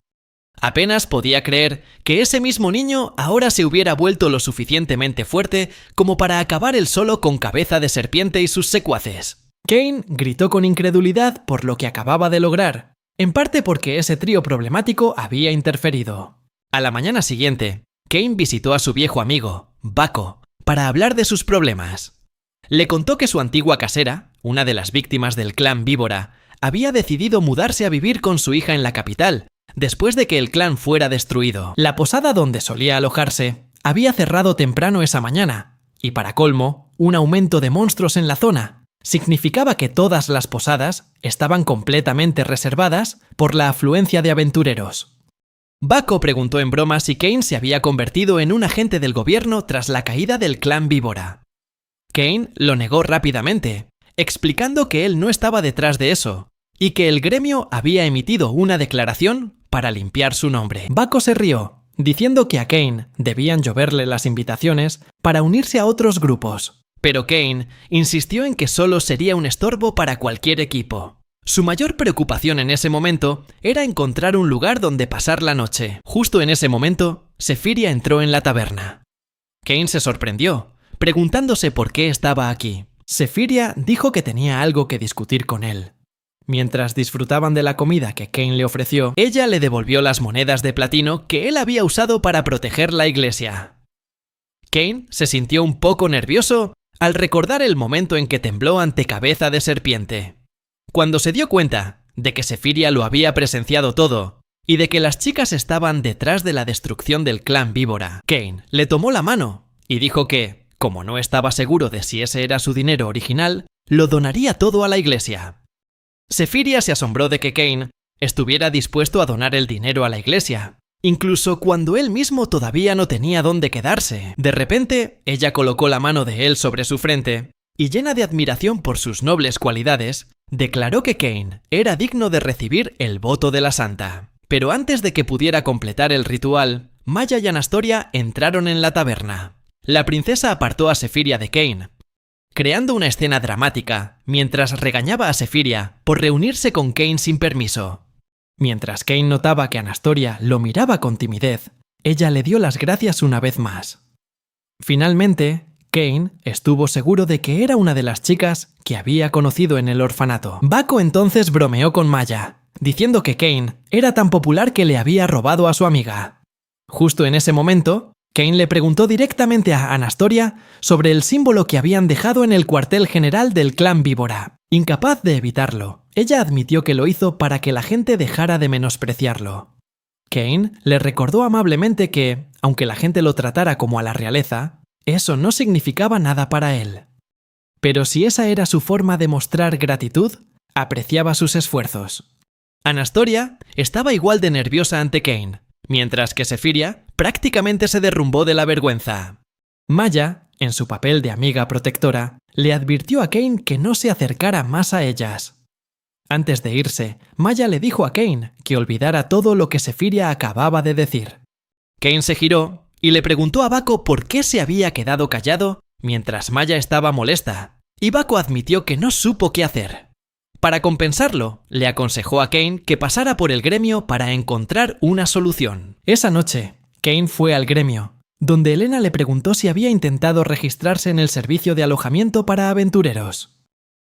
Apenas podía creer que ese mismo niño ahora se hubiera vuelto lo suficientemente fuerte como para acabar él solo con Cabeza de Serpiente y sus secuaces. Cain gritó con incredulidad por lo que acababa de lograr, en parte porque ese trío problemático había interferido. A la mañana siguiente, Cain visitó a su viejo amigo, Baco, para hablar de sus problemas. Le contó que su antigua casera, una de las víctimas del clan Víbora, había decidido mudarse a vivir con su hija en la capital, después de que el clan fuera destruido. La posada donde solía alojarse había cerrado temprano esa mañana, y para colmo, un aumento de monstruos en la zona significaba que todas las posadas estaban completamente reservadas por la afluencia de aventureros. Baco preguntó en broma si Cain se había convertido en un agente del gobierno tras la caída del clan Víbora. Cain lo negó rápidamente, explicando que él no estaba detrás de eso, y que el gremio había emitido una declaración para limpiar su nombre. Baco se rió, diciendo que a Cain debían lloverle las invitaciones para unirse a otros grupos. Pero Cain insistió en que solo sería un estorbo para cualquier equipo. Su mayor preocupación en ese momento era encontrar un lugar donde pasar la noche. Justo en ese momento, Sefiria entró en la taberna. Cain se sorprendió, preguntándose por qué estaba aquí. Sefiria dijo que tenía algo que discutir con él. Mientras disfrutaban de la comida que Cain le ofreció, ella le devolvió las monedas de platino que él había usado para proteger la iglesia. Cain se sintió un poco nervioso al recordar el momento en que tembló ante Cabeza de Serpiente. Cuando se dio cuenta de que Sefiria lo había presenciado todo y de que las chicas estaban detrás de la destrucción del clan Víbora, Cain le tomó la mano y dijo que, como no estaba seguro de si ese era su dinero original, lo donaría todo a la iglesia. Sefiria se asombró de que Cain estuviera dispuesto a donar el dinero a la iglesia, incluso cuando él mismo todavía no tenía dónde quedarse. De repente, ella colocó la mano de él sobre su frente y, llena de admiración por sus nobles cualidades, declaró que Cain era digno de recibir el voto de la santa. Pero antes de que pudiera completar el ritual, Maya y Anastoria entraron en la taberna. La princesa apartó a Sefiria de Cain, creando una escena dramática mientras regañaba a Sefiria por reunirse con Cain sin permiso. Mientras Cain notaba que Anastoria lo miraba con timidez, ella le dio las gracias una vez más. Finalmente, Kane estuvo seguro de que era una de las chicas que había conocido en el orfanato. Baco entonces bromeó con Maya, diciendo que Kane era tan popular que le había robado a su amiga. Justo en ese momento, Kane le preguntó directamente a Anastoria sobre el símbolo que habían dejado en el cuartel general del clan Víbora. Incapaz de evitarlo, ella admitió que lo hizo para que la gente dejara de menospreciarlo. Kane le recordó amablemente que, aunque la gente lo tratara como a la realeza, eso no significaba nada para él. Pero si esa era su forma de mostrar gratitud, apreciaba sus esfuerzos. Anastoria estaba igual de nerviosa ante Kane, mientras que Sefiria prácticamente se derrumbó de la vergüenza. Maya, en su papel de amiga protectora, le advirtió a Kane que no se acercara más a ellas. Antes de irse, Maya le dijo a Kane que olvidara todo lo que Sefiria acababa de decir. Kane se giró y le preguntó a Baco por qué se había quedado callado mientras Maya estaba molesta, y Baco admitió que no supo qué hacer. Para compensarlo, le aconsejó a Kane que pasara por el gremio para encontrar una solución. Esa noche, Kane fue al gremio, donde Elena le preguntó si había intentado registrarse en el servicio de alojamiento para aventureros.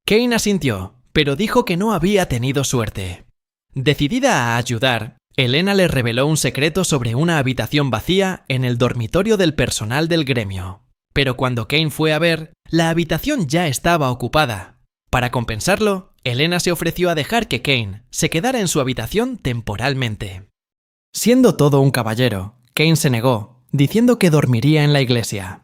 Kane asintió, pero dijo que no había tenido suerte. Decidida a ayudar, Elena le reveló un secreto sobre una habitación vacía en el dormitorio del personal del gremio. Pero cuando Kane fue a ver, la habitación ya estaba ocupada. Para compensarlo, Elena se ofreció a dejar que Kane se quedara en su habitación temporalmente. Siendo todo un caballero, Kane se negó, diciendo que dormiría en la iglesia.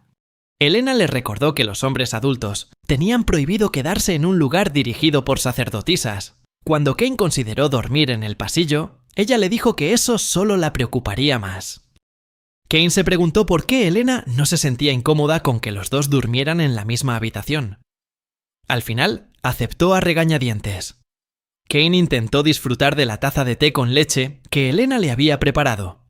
Elena le recordó que los hombres adultos tenían prohibido quedarse en un lugar dirigido por sacerdotisas. Cuando Kane consideró dormir en el pasillo, ella le dijo que eso solo la preocuparía más. Kane se preguntó por qué Elena no se sentía incómoda con que los dos durmieran en la misma habitación. Al final, aceptó a regañadientes. Kane intentó disfrutar de la taza de té con leche que Elena le había preparado.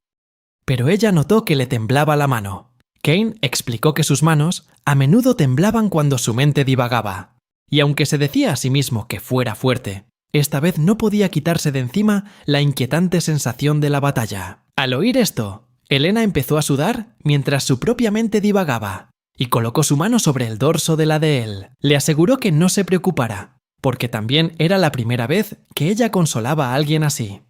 Pero ella notó que le temblaba la mano. Kane explicó que sus manos a menudo temblaban cuando su mente divagaba, y aunque se decía a sí mismo que fuera fuerte, esta vez no podía quitarse de encima la inquietante sensación de la batalla. Al oír esto, Elena empezó a sudar mientras su propia mente divagaba, y colocó su mano sobre el dorso de la de él. Le aseguró que no se preocupara, porque también era la primera vez que ella consolaba a alguien así.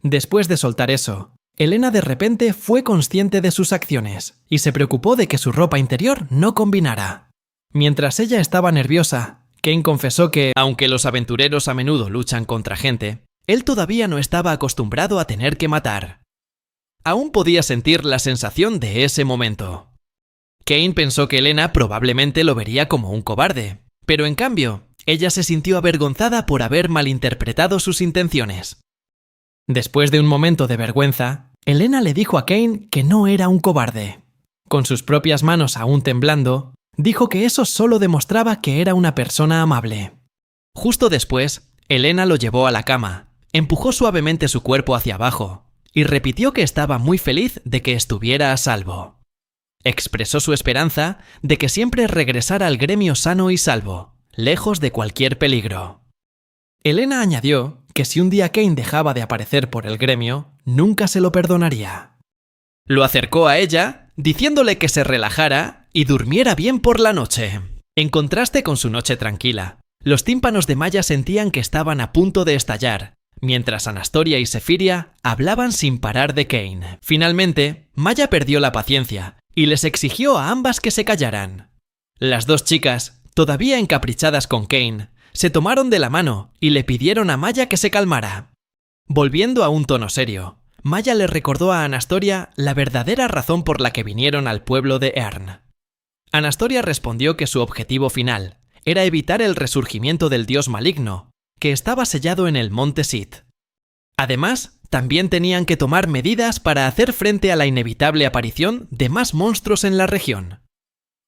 Después de soltar eso, Elena de repente fue consciente de sus acciones y se preocupó de que su ropa interior no combinara. Mientras ella estaba nerviosa, Kane confesó que, aunque los aventureros a menudo luchan contra gente, él todavía no estaba acostumbrado a tener que matar. Aún podía sentir la sensación de ese momento. Kane pensó que Elena probablemente lo vería como un cobarde, pero en cambio, ella se sintió avergonzada por haber malinterpretado sus intenciones. Después de un momento de vergüenza, Elena le dijo a Kane que no era un cobarde. Con sus propias manos aún temblando, dijo que eso solo demostraba que era una persona amable. Justo después, Elena lo llevó a la cama, empujó suavemente su cuerpo hacia abajo y repitió que estaba muy feliz de que estuviera a salvo. Expresó su esperanza de que siempre regresara al gremio sano y salvo, lejos de cualquier peligro. Elena añadió que si un día Kane dejaba de aparecer por el gremio, nunca se lo perdonaría. Lo acercó a ella, diciéndole que se relajara y durmiera bien por la noche. En contraste con su noche tranquila, los tímpanos de Maya sentían que estaban a punto de estallar, mientras Anastoria y Sefiria hablaban sin parar de Kane. Finalmente, Maya perdió la paciencia y les exigió a ambas que se callaran. Las dos chicas, todavía encaprichadas con Kane, se tomaron de la mano y le pidieron a Maya que se calmara. Volviendo a un tono serio, Maya le recordó a Anastoria la verdadera razón por la que vinieron al pueblo de Earn. Anastoria respondió que su objetivo final era evitar el resurgimiento del dios maligno, que estaba sellado en el monte Sith. Además, también tenían que tomar medidas para hacer frente a la inevitable aparición de más monstruos en la región.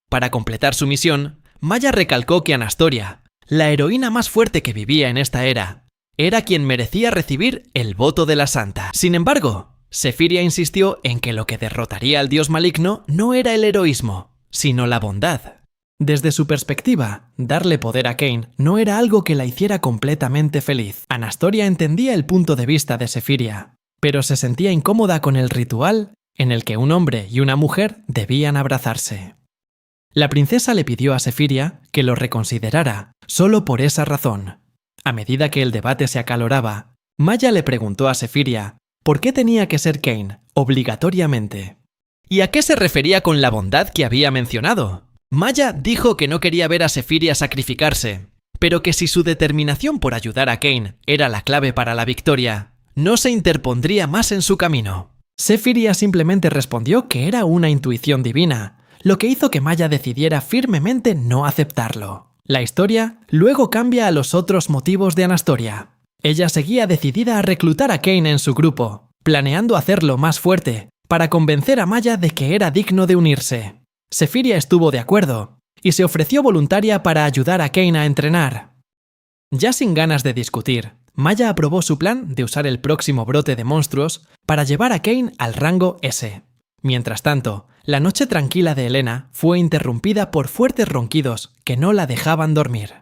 Para completar su misión, Maya recalcó que Anastoria, la heroína más fuerte que vivía en esta era quien merecía recibir el voto de la santa. Sin embargo, Sefiria insistió en que lo que derrotaría al dios maligno no era el heroísmo, sino la bondad. Desde su perspectiva, darle poder a Kane no era algo que la hiciera completamente feliz. Anastoria entendía el punto de vista de Sefiria, pero se sentía incómoda con el ritual en el que un hombre y una mujer debían abrazarse. La princesa le pidió a Sephiria que lo reconsiderara, solo por esa razón. A medida que el debate se acaloraba, Maya le preguntó a Sephiria por qué tenía que ser Cain, obligatoriamente. ¿Y a qué se refería con la bondad que había mencionado? Maya dijo que no quería ver a Sephiria sacrificarse, pero que si su determinación por ayudar a Cain era la clave para la victoria, no se interpondría más en su camino. Sephiria simplemente respondió que era una intuición divina, lo que hizo que Maya decidiera firmemente no aceptarlo. La historia luego cambia a los otros motivos de Anastoria. Ella seguía decidida a reclutar a Cain en su grupo, planeando hacerlo más fuerte, para convencer a Maya de que era digno de unirse. Sephiria estuvo de acuerdo, y se ofreció voluntaria para ayudar a Cain a entrenar. Ya sin ganas de discutir, Maya aprobó su plan de usar el próximo brote de monstruos para llevar a Cain al rango S. Mientras tanto, la noche tranquila de Helena fue interrumpida por fuertes ronquidos que no la dejaban dormir.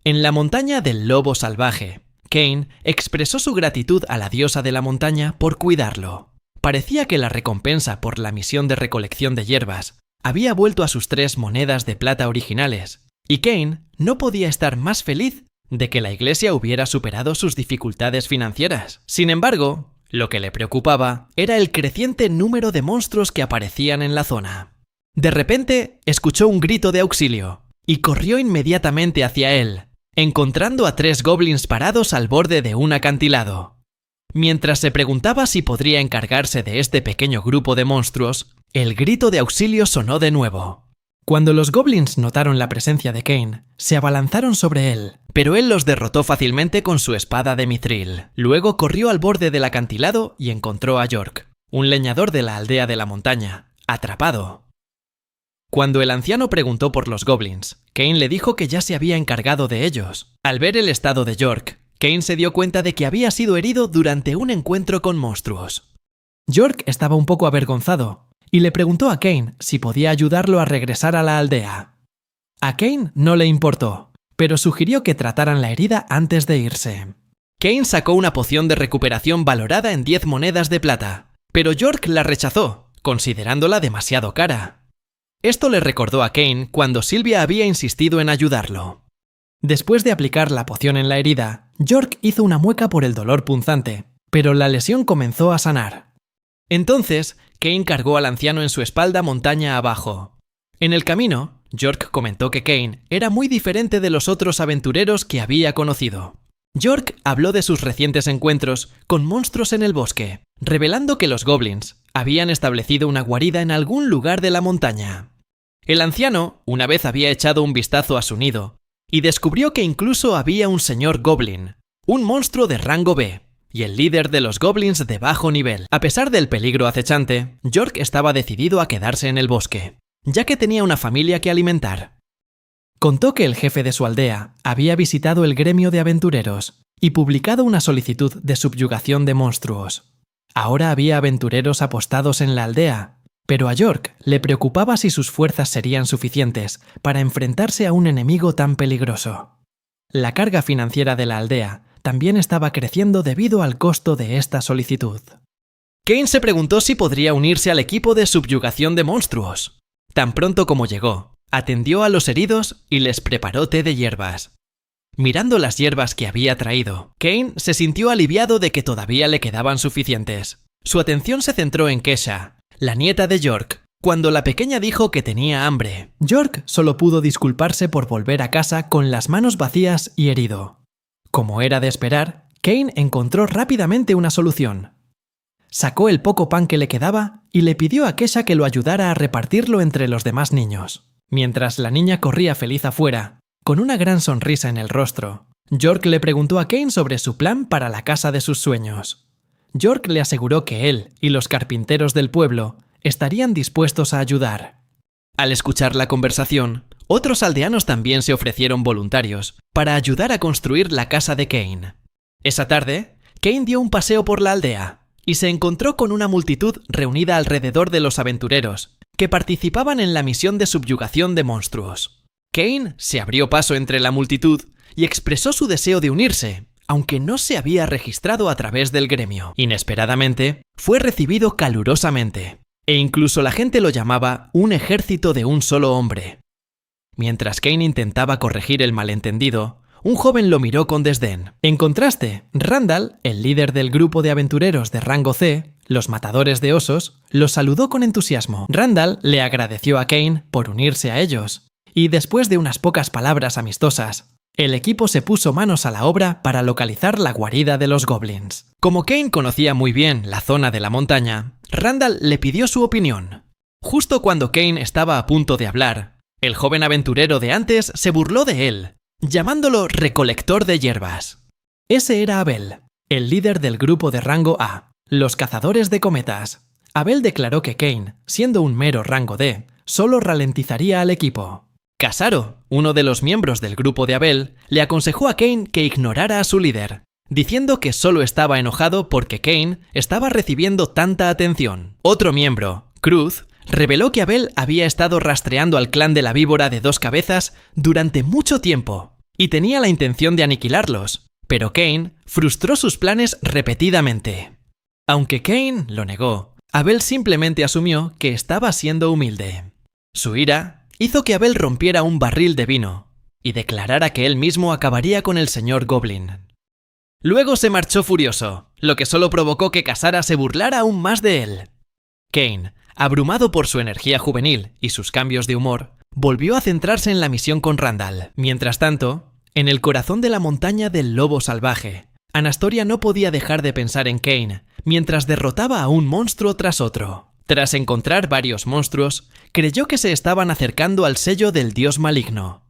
En la montaña del lobo salvaje, Cain expresó su gratitud a la diosa de la montaña por cuidarlo. Parecía que la recompensa por la misión de recolección de hierbas había vuelto a sus 3 monedas de plata originales, y Cain no podía estar más feliz de que la iglesia hubiera superado sus dificultades financieras. Sin embargo, lo que le preocupaba era el creciente número de monstruos que aparecían en la zona. De repente, escuchó un grito de auxilio, y corrió inmediatamente hacia él, encontrando a 3 goblins parados al borde de un acantilado. Mientras se preguntaba si podría encargarse de este pequeño grupo de monstruos, el grito de auxilio sonó de nuevo. Cuando los goblins notaron la presencia de Cain, se abalanzaron sobre él, pero él los derrotó fácilmente con su espada de mithril. Luego corrió al borde del acantilado y encontró a York, un leñador de la aldea de la montaña, atrapado. Cuando el anciano preguntó por los goblins, Cain le dijo que ya se había encargado de ellos. Al ver el estado de York, Cain se dio cuenta de que había sido herido durante un encuentro con monstruos. York estaba un poco avergonzado y le preguntó a Cain si podía ayudarlo a regresar a la aldea. A Cain no le importó, pero sugirió que trataran la herida antes de irse. Cain sacó una poción de recuperación valorada en 10 monedas de plata, pero York la rechazó, considerándola demasiado cara. Esto le recordó a Cain cuando Sylvia había insistido en ayudarlo. Después de aplicar la poción en la herida, York hizo una mueca por el dolor punzante, pero la lesión comenzó a sanar. Entonces, Cain cargó al anciano en su espalda montaña abajo. En el camino, York comentó que Cain era muy diferente de los otros aventureros que había conocido. York habló de sus recientes encuentros con monstruos en el bosque, revelando que los goblins habían establecido una guarida en algún lugar de la montaña. El anciano una vez había echado un vistazo a su nido y descubrió que incluso había un señor goblin, un monstruo de rango B, y el líder de los goblins de bajo nivel. A pesar del peligro acechante, York estaba decidido a quedarse en el bosque, ya que tenía una familia que alimentar. Contó que el jefe de su aldea había visitado el gremio de aventureros y publicado una solicitud de subyugación de monstruos. Ahora había aventureros apostados en la aldea, pero a York le preocupaba si sus fuerzas serían suficientes para enfrentarse a un enemigo tan peligroso. La carga financiera de la aldea también estaba creciendo debido al costo de esta solicitud. Cain se preguntó si podría unirse al equipo de subyugación de monstruos. Tan pronto como llegó, atendió a los heridos y les preparó té de hierbas. Mirando las hierbas que había traído, Cain se sintió aliviado de que todavía le quedaban suficientes. Su atención se centró en Kesha, la nieta de York, cuando la pequeña dijo que tenía hambre. York solo pudo disculparse por volver a casa con las manos vacías y herido. Como era de esperar, Cain encontró rápidamente una solución. Sacó el poco pan que le quedaba y le pidió a Kesha que lo ayudara a repartirlo entre los demás niños. Mientras la niña corría feliz afuera, con una gran sonrisa en el rostro, York le preguntó a Cain sobre su plan para la casa de sus sueños. York le aseguró que él y los carpinteros del pueblo estarían dispuestos a ayudar. Al escuchar la conversación, otros aldeanos también se ofrecieron voluntarios para ayudar a construir la casa de Cain. Esa tarde, Cain dio un paseo por la aldea y se encontró con una multitud reunida alrededor de los aventureros que participaban en la misión de subyugación de monstruos. Cain se abrió paso entre la multitud y expresó su deseo de unirse, aunque no se había registrado a través del gremio. Inesperadamente, fue recibido calurosamente, e incluso la gente lo llamaba un ejército de un solo hombre. Mientras Cain intentaba corregir el malentendido, un joven lo miró con desdén. En contraste, Randall, el líder del grupo de aventureros de rango C, los matadores de osos, los saludó con entusiasmo. Randall le agradeció a Cain por unirse a ellos, y después de unas pocas palabras amistosas, el equipo se puso manos a la obra para localizar la guarida de los goblins. Como Cain conocía muy bien la zona de la montaña, Randall le pidió su opinión. Justo cuando Cain estaba a punto de hablar, el joven aventurero de antes se burló de él, llamándolo recolector de hierbas. Ese era Abel, el líder del grupo de rango A, los cazadores de cometas. Abel declaró que Cain, siendo un mero rango D, solo ralentizaría al equipo. Casaro, uno de los miembros del grupo de Abel, le aconsejó a Cain que ignorara a su líder, diciendo que solo estaba enojado porque Cain estaba recibiendo tanta atención. Otro miembro, Cruz, reveló que Abel había estado rastreando al clan de la víbora de dos cabezas durante mucho tiempo y tenía la intención de aniquilarlos, pero Cain frustró sus planes repetidamente. Aunque Cain lo negó, Abel simplemente asumió que estaba siendo humilde. Su ira hizo que Abel rompiera un barril de vino y declarara que él mismo acabaría con el señor Goblin. Luego se marchó furioso, lo que solo provocó que Casara se burlara aún más de él. Cain, abrumado por su energía juvenil y sus cambios de humor, volvió a centrarse en la misión con Randall. Mientras tanto, en el corazón de la montaña del lobo salvaje, Anastoria no podía dejar de pensar en Cain mientras derrotaba a un monstruo tras otro. Tras encontrar varios monstruos, creyó que se estaban acercando al sello del dios maligno.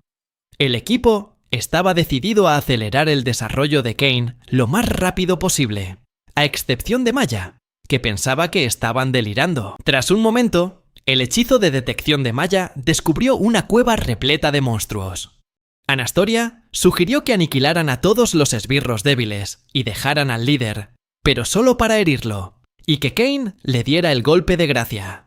El equipo estaba decidido a acelerar el desarrollo de Cain lo más rápido posible, a excepción de Maya, que pensaba que estaban delirando. Tras un momento, el hechizo de detección de Maya descubrió una cueva repleta de monstruos. Anastoria sugirió que aniquilaran a todos los esbirros débiles y dejaran al líder, pero solo para herirlo, y que Cain le diera el golpe de gracia.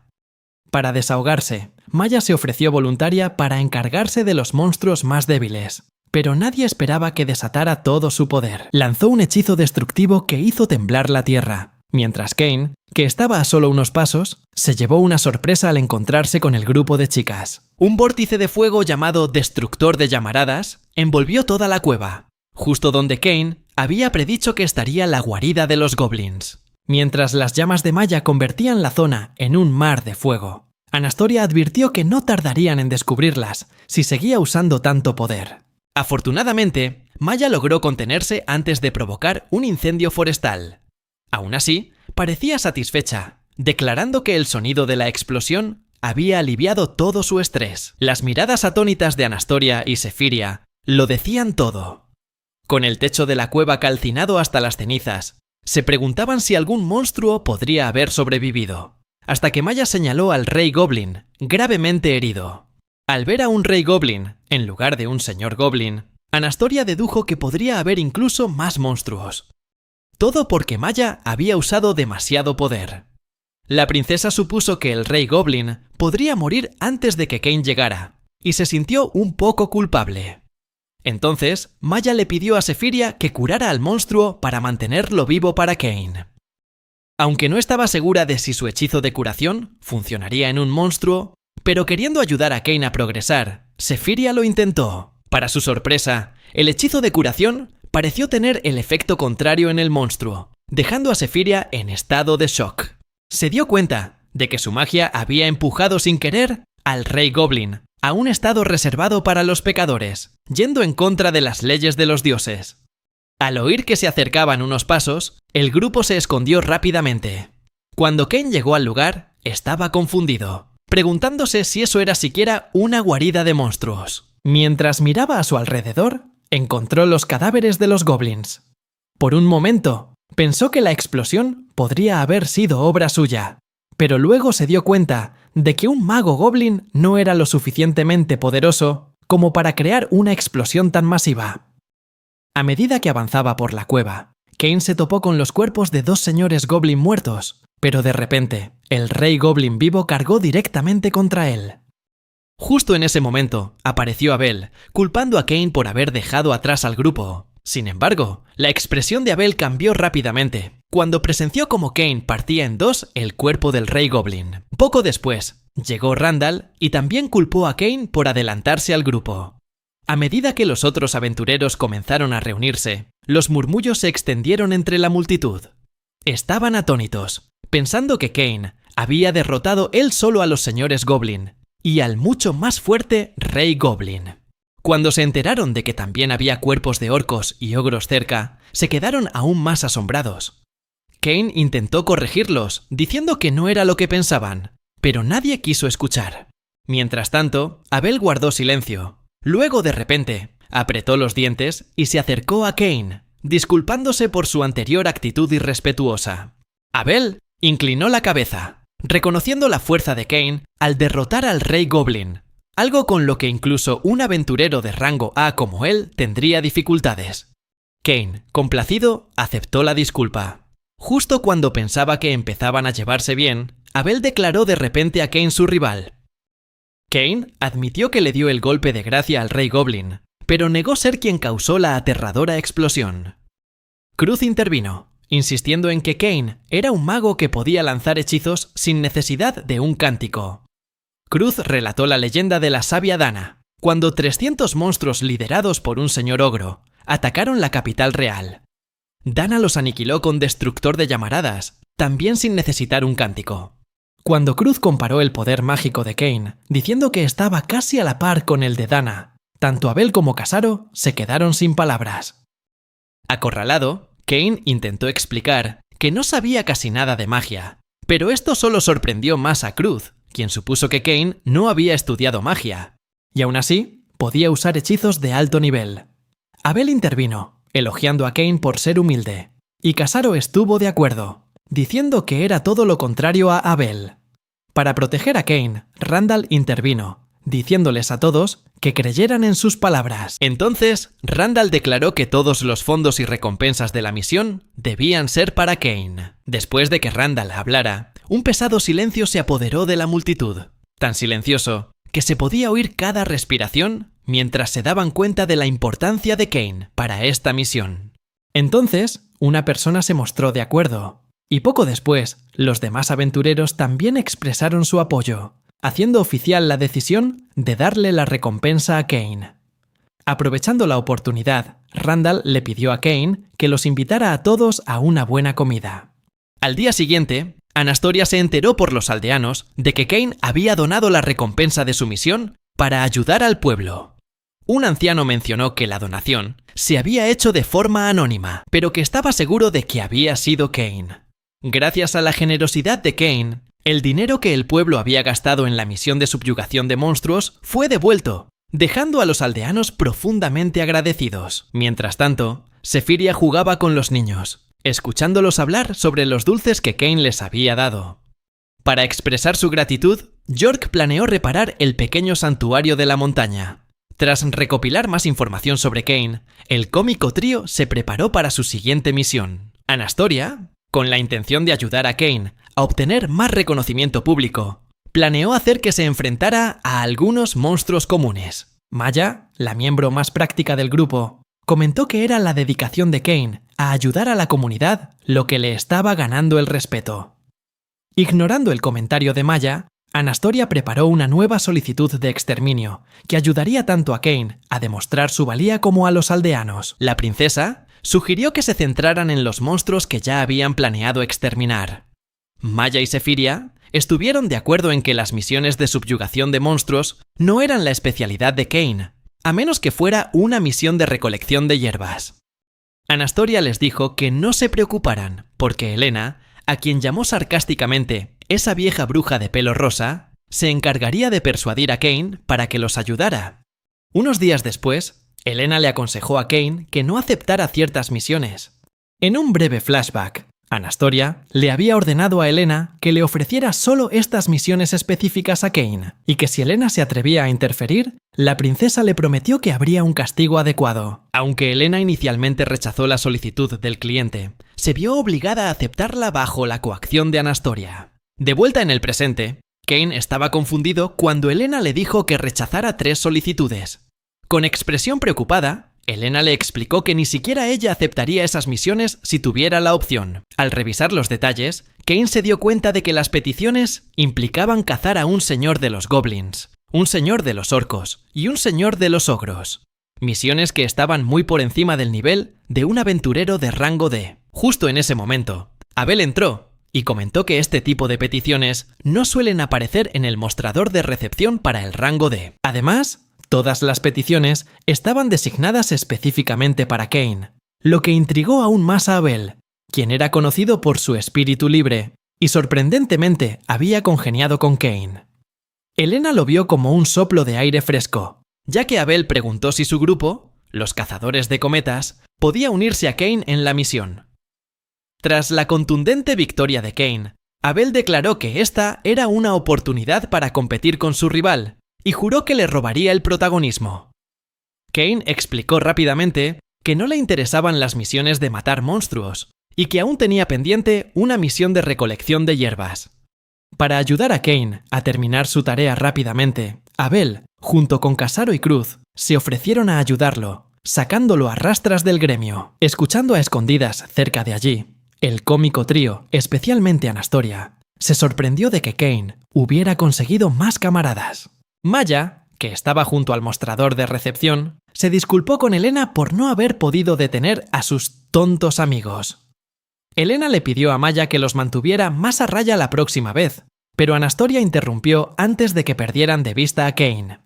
Para desahogarse, Maya se ofreció voluntaria para encargarse de los monstruos más débiles, pero nadie esperaba que desatara todo su poder. Lanzó un hechizo destructivo que hizo temblar la tierra, mientras Cain, que estaba a solo unos pasos, se llevó una sorpresa al encontrarse con el grupo de chicas. Un vórtice de fuego llamado Destructor de Llamaradas envolvió toda la cueva, justo donde Cain había predicho que estaría la guarida de los goblins. Mientras las llamas de Maya convertían la zona en un mar de fuego, Anastoria advirtió que no tardarían en descubrirlas si seguía usando tanto poder. Afortunadamente, Maya logró contenerse antes de provocar un incendio forestal. Aún así, parecía satisfecha, declarando que el sonido de la explosión había aliviado todo su estrés. Las miradas atónitas de Anastoria y Sefiria lo decían todo. Con el techo de la cueva calcinado hasta las cenizas, se preguntaban si algún monstruo podría haber sobrevivido, hasta que Maya señaló al rey Goblin, gravemente herido. Al ver a un rey Goblin en lugar de un señor Goblin, Anastoria dedujo que podría haber incluso más monstruos. Todo porque Maya había usado demasiado poder. La princesa supuso que el rey Goblin podría morir antes de que Cain llegara, y se sintió un poco culpable. Entonces, Maya le pidió a Sefiria que curara al monstruo para mantenerlo vivo para Cain. Aunque no estaba segura de si su hechizo de curación funcionaría en un monstruo, pero queriendo ayudar a Cain a progresar, Sefiria lo intentó. Para su sorpresa, el hechizo de curación pareció tener el efecto contrario en el monstruo, dejando a Sefiria en estado de shock. Se dio cuenta de que su magia había empujado sin querer al rey Goblin a un estado reservado para los pecadores, yendo en contra de las leyes de los dioses. Al oír que se acercaban unos pasos, el grupo se escondió rápidamente. Cuando Cain llegó al lugar, estaba confundido, preguntándose si eso era siquiera una guarida de monstruos. Mientras miraba a su alrededor, encontró los cadáveres de los goblins. Por un momento, pensó que la explosión podría haber sido obra suya, pero luego se dio cuenta de que un mago goblin no era lo suficientemente poderoso como para crear una explosión tan masiva. A medida que avanzaba por la cueva, Cain se topó con los cuerpos de dos señores goblin muertos, pero de repente, el rey goblin vivo cargó directamente contra él. Justo en ese momento, apareció Abel, culpando a Cain por haber dejado atrás al grupo. Sin embargo, la expresión de Abel cambió rápidamente cuando presenció cómo Cain partía en dos el cuerpo del Rey Goblin. Poco después, llegó Randall y también culpó a Cain por adelantarse al grupo. A medida que los otros aventureros comenzaron a reunirse, los murmullos se extendieron entre la multitud. Estaban atónitos, pensando que Cain había derrotado él solo a los señores Goblin y al mucho más fuerte Rey Goblin. Cuando se enteraron de que también había cuerpos de orcos y ogros cerca, se quedaron aún más asombrados. Cain intentó corregirlos, diciendo que no era lo que pensaban, pero nadie quiso escuchar. Mientras tanto, Abel guardó silencio. Luego, de repente, apretó los dientes y se acercó a Cain, disculpándose por su anterior actitud irrespetuosa. Abel inclinó la cabeza, reconociendo la fuerza de Cain al derrotar al Rey Goblin, algo con lo que incluso un aventurero de rango A como él tendría dificultades. Cain, complacido, aceptó la disculpa. Justo cuando pensaba que empezaban a llevarse bien, Abel declaró de repente a Cain su rival. Cain admitió que le dio el golpe de gracia al Rey Goblin, pero negó ser quien causó la aterradora explosión. Cruz intervino, insistiendo en que Cain era un mago que podía lanzar hechizos sin necesidad de un cántico. Cruz relató la leyenda de la sabia Dana, cuando 300 monstruos liderados por un señor ogro atacaron la capital real. Dana los aniquiló con destructor de llamaradas, también sin necesitar un cántico. Cuando Cruz comparó el poder mágico de Cain, diciendo que estaba casi a la par con el de Dana, tanto Abel como Casaro se quedaron sin palabras. Acorralado, Cain intentó explicar que no sabía casi nada de magia, pero esto solo sorprendió más a Cruz, quien supuso que Cain no había estudiado magia, y aún así podía usar hechizos de alto nivel. Abel intervino, elogiando a Cain por ser humilde, y Casaro estuvo de acuerdo, diciendo que era todo lo contrario a Abel. Para proteger a Cain, Randall intervino, diciéndoles a todos que creyeran en sus palabras. Entonces, Randall declaró que todos los fondos y recompensas de la misión debían ser para Cain. Después de que Randall hablara, un pesado silencio se apoderó de la multitud, tan silencioso que se podía oír cada respiración mientras se daban cuenta de la importancia de Cain para esta misión. Entonces, una persona se mostró de acuerdo, y poco después, los demás aventureros también expresaron su apoyo, haciendo oficial la decisión de darle la recompensa a Cain. Aprovechando la oportunidad, Randall le pidió a Cain que los invitara a todos a una buena comida. Al día siguiente, Anastoria se enteró por los aldeanos de que Cain había donado la recompensa de su misión para ayudar al pueblo. Un anciano mencionó que la donación se había hecho de forma anónima, pero que estaba seguro de que había sido Cain. Gracias a la generosidad de Cain, el dinero que el pueblo había gastado en la misión de subyugación de monstruos fue devuelto, dejando a los aldeanos profundamente agradecidos. Mientras tanto, Sefiria jugaba con los niños, escuchándolos hablar sobre los dulces que Cain les había dado. Para expresar su gratitud, York planeó reparar el pequeño santuario de la montaña. Tras recopilar más información sobre Cain, el cómico trío se preparó para su siguiente misión. Anastoria, con la intención de ayudar a Cain a obtener más reconocimiento público, planeó hacer que se enfrentara a algunos monstruos comunes. Maya, la miembro más práctica del grupo, comentó que era la dedicación de Cain a ayudar a la comunidad lo que le estaba ganando el respeto. Ignorando el comentario de Maya, Anastoria preparó una nueva solicitud de exterminio que ayudaría tanto a Cain a demostrar su valía como a los aldeanos. La princesa sugirió que se centraran en los monstruos que ya habían planeado exterminar. Maya y Sefiria estuvieron de acuerdo en que las misiones de subyugación de monstruos no eran la especialidad de Cain, a menos que fuera una misión de recolección de hierbas. Anastoria les dijo que no se preocuparan, porque Helena, a quien llamó sarcásticamente esa vieja bruja de pelo rosa, se encargaría de persuadir a Cain para que los ayudara. Unos días después, Helena le aconsejó a Cain que no aceptara ciertas misiones. En un breve flashback, Anastoria le había ordenado a Helena que le ofreciera solo estas misiones específicas a Cain, y que si Helena se atrevía a interferir, la princesa le prometió que habría un castigo adecuado. Aunque Helena inicialmente rechazó la solicitud del cliente, se vio obligada a aceptarla bajo la coacción de Anastoria. De vuelta en el presente, Cain estaba confundido cuando Helena le dijo que rechazara 3 solicitudes. Con expresión preocupada, Elena le explicó que ni siquiera ella aceptaría esas misiones si tuviera la opción. Al revisar los detalles, Cain se dio cuenta de que las peticiones implicaban cazar a un señor de los goblins, un señor de los orcos y un señor de los ogros. Misiones que estaban muy por encima del nivel de un aventurero de rango D. Justo en ese momento, Abel entró y comentó que este tipo de peticiones no suelen aparecer en el mostrador de recepción para el rango D. Además, todas las peticiones estaban designadas específicamente para Cain, lo que intrigó aún más a Abel, quien era conocido por su espíritu libre y sorprendentemente había congeniado con Cain. Elena lo vio como un soplo de aire fresco, ya que Abel preguntó si su grupo, los cazadores de cometas, podía unirse a Cain en la misión. Tras la contundente victoria de Cain, Abel declaró que esta era una oportunidad para competir con su rival y juró que le robaría el protagonismo. Cain explicó rápidamente que no le interesaban las misiones de matar monstruos y que aún tenía pendiente una misión de recolección de hierbas. Para ayudar a Cain a terminar su tarea rápidamente, Abel, junto con Casaro y Cruz, se ofrecieron a ayudarlo, sacándolo a rastras del gremio. Escuchando a escondidas cerca de allí, el cómico trío, especialmente Anastoria, se sorprendió de que Cain hubiera conseguido más camaradas. Maya, que estaba junto al mostrador de recepción, se disculpó con Elena por no haber podido detener a sus tontos amigos. Elena le pidió a Maya que los mantuviera más a raya la próxima vez, pero Anastoria interrumpió antes de que perdieran de vista a Cain.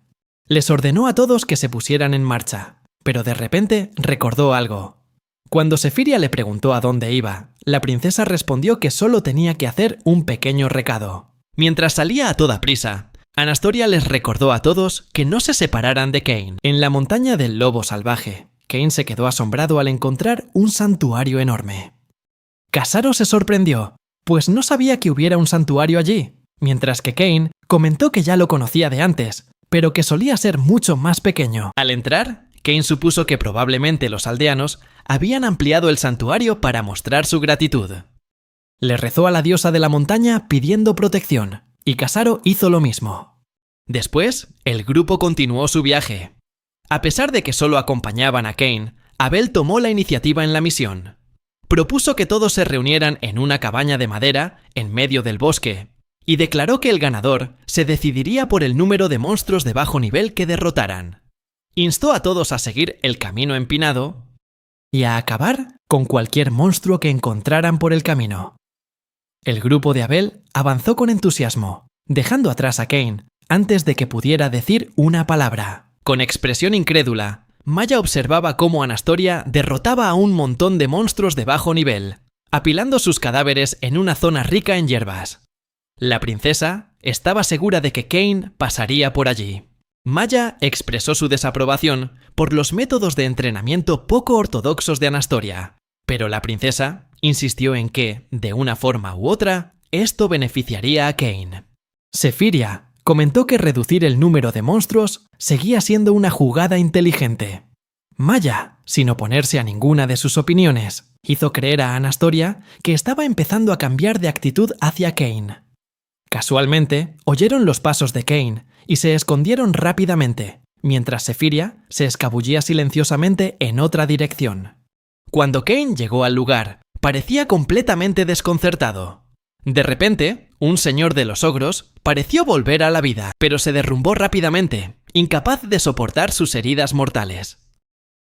Les ordenó a todos que se pusieran en marcha, pero de repente recordó algo. Cuando Sefiria le preguntó a dónde iba, la princesa respondió que solo tenía que hacer un pequeño recado. Mientras salía a toda prisa, Anastoria les recordó a todos que no se separaran de Cain. En la montaña del lobo salvaje, Cain se quedó asombrado al encontrar un santuario enorme. Casaro se sorprendió, pues no sabía que hubiera un santuario allí, mientras que Cain comentó que ya lo conocía de antes, pero que solía ser mucho más pequeño. Al entrar, Cain supuso que probablemente los aldeanos habían ampliado el santuario para mostrar su gratitud. Le rezó a la diosa de la montaña pidiendo protección, y Casaro hizo lo mismo. Después, el grupo continuó su viaje. A pesar de que solo acompañaban a Cain, Abel tomó la iniciativa en la misión. Propuso que todos se reunieran en una cabaña de madera en medio del bosque, y declaró que el ganador se decidiría por el número de monstruos de bajo nivel que derrotaran. Instó a todos a seguir el camino empinado y a acabar con cualquier monstruo que encontraran por el camino. El grupo de Abel avanzó con entusiasmo, dejando atrás a Cain antes de que pudiera decir una palabra. Con expresión incrédula, Maya observaba cómo Anastoria derrotaba a un montón de monstruos de bajo nivel, apilando sus cadáveres en una zona rica en hierbas. La princesa estaba segura de que Cain pasaría por allí. Maya expresó su desaprobación por los métodos de entrenamiento poco ortodoxos de Anastoria, pero la princesa insistió en que, de una forma u otra, esto beneficiaría a Cain. Sefiria comentó que reducir el número de monstruos seguía siendo una jugada inteligente. Maya, sin oponerse a ninguna de sus opiniones, hizo creer a Anastoria que estaba empezando a cambiar de actitud hacia Cain. Casualmente, oyeron los pasos de Cain y se escondieron rápidamente, mientras Sefiria se escabullía silenciosamente en otra dirección. Cuando Cain llegó al lugar, parecía completamente desconcertado. De repente, un señor de los ogros pareció volver a la vida, pero se derrumbó rápidamente, incapaz de soportar sus heridas mortales.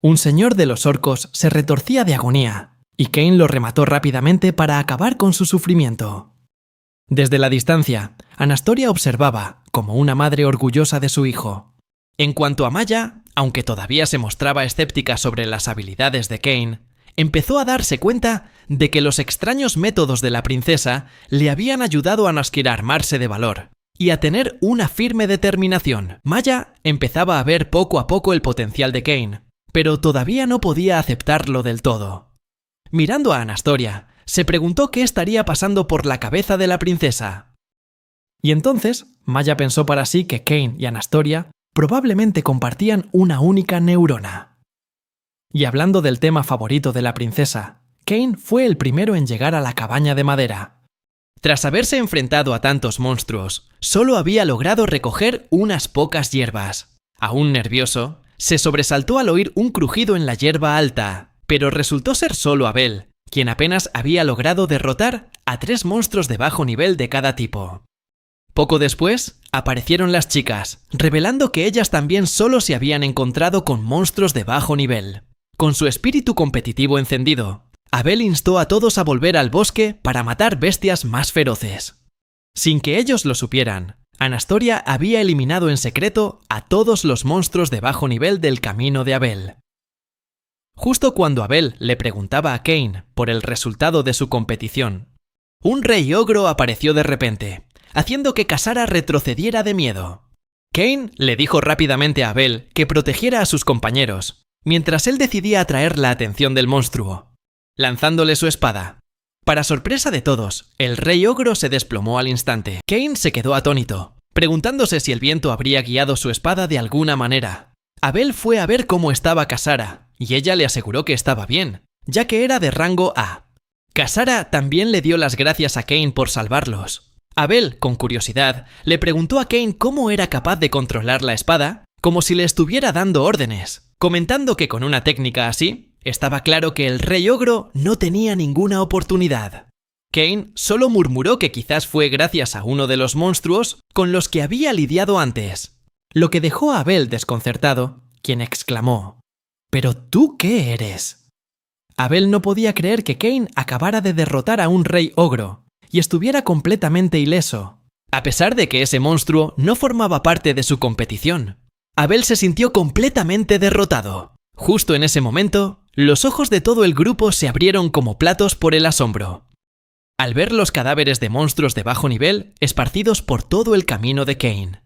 Un señor de los orcos se retorcía de agonía, y Cain lo remató rápidamente para acabar con su sufrimiento. Desde la distancia, Anastoria observaba como una madre orgullosa de su hijo. En cuanto a Maya, aunque todavía se mostraba escéptica sobre las habilidades de Cain, empezó a darse cuenta de que los extraños métodos de la princesa le habían ayudado a armarse de valor y a tener una firme determinación. Maya empezaba a ver poco a poco el potencial de Cain, pero todavía no podía aceptarlo del todo. Mirando a Anastoria, se preguntó qué estaría pasando por la cabeza de la princesa. Y entonces, Maya pensó para sí que Cain y Anastoria probablemente compartían una única neurona. Y hablando del tema favorito de la princesa, Cain fue el primero en llegar a la cabaña de madera. Tras haberse enfrentado a tantos monstruos, solo había logrado recoger unas pocas hierbas. Aún nervioso, se sobresaltó al oír un crujido en la hierba alta, pero resultó ser solo Abel, quien apenas había logrado derrotar a 3 monstruos de bajo nivel de cada tipo. Poco después, aparecieron las chicas, revelando que ellas también solo se habían encontrado con monstruos de bajo nivel. Con su espíritu competitivo encendido, Abel instó a todos a volver al bosque para matar bestias más feroces. Sin que ellos lo supieran, Anastoria había eliminado en secreto a todos los monstruos de bajo nivel del camino de Abel. Justo cuando Abel le preguntaba a Cain por el resultado de su competición, un rey ogro apareció de repente, haciendo que Kasara retrocediera de miedo. Cain le dijo rápidamente a Abel que protegiera a sus compañeros, mientras él decidía atraer la atención del monstruo, lanzándole su espada. Para sorpresa de todos, el rey ogro se desplomó al instante. Cain se quedó atónito, preguntándose si el viento habría guiado su espada de alguna manera. Abel fue a ver cómo estaba Kasara, y ella le aseguró que estaba bien, ya que era de rango A. Kasara también le dio las gracias a Cain por salvarlos. Abel, con curiosidad, le preguntó a Cain cómo era capaz de controlar la espada, como si le estuviera dando órdenes, comentando que con una técnica así, estaba claro que el rey ogro no tenía ninguna oportunidad. Cain solo murmuró que quizás fue gracias a uno de los monstruos con los que había lidiado antes, lo que dejó a Abel desconcertado, quien exclamó: «¿Pero tú qué eres?». Abel no podía creer que Cain acabara de derrotar a un rey ogro y estuviera completamente ileso, a pesar de que ese monstruo no formaba parte de su competición. Abel se sintió completamente derrotado. Justo en ese momento, los ojos de todo el grupo se abrieron como platos por el asombro, al ver los cadáveres de monstruos de bajo nivel esparcidos por todo el camino de Cain.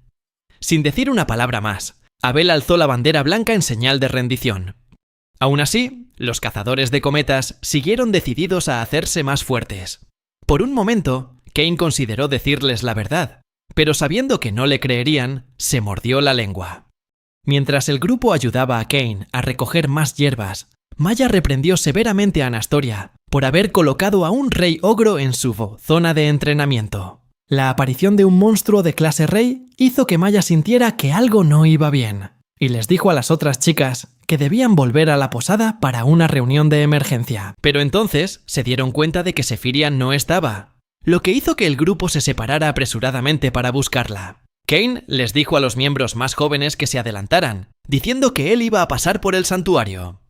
Sin decir una palabra más, Abel alzó la bandera blanca en señal de rendición. Aún así, los cazadores de cometas siguieron decididos a hacerse más fuertes. Por un momento, Cain consideró decirles la verdad, pero sabiendo que no le creerían, se mordió la lengua. Mientras el grupo ayudaba a Cain a recoger más hierbas, Maya reprendió severamente a Anastoria por haber colocado a un rey ogro en su zona de entrenamiento. La aparición de un monstruo de clase rey hizo que Maya sintiera que algo no iba bien, y les dijo a las otras chicas que debían volver a la posada para una reunión de emergencia. Pero entonces se dieron cuenta de que Sephiria no estaba, lo que hizo que el grupo se separara apresuradamente para buscarla. Cain les dijo a los miembros más jóvenes que se adelantaran, diciendo que él iba a pasar por el santuario.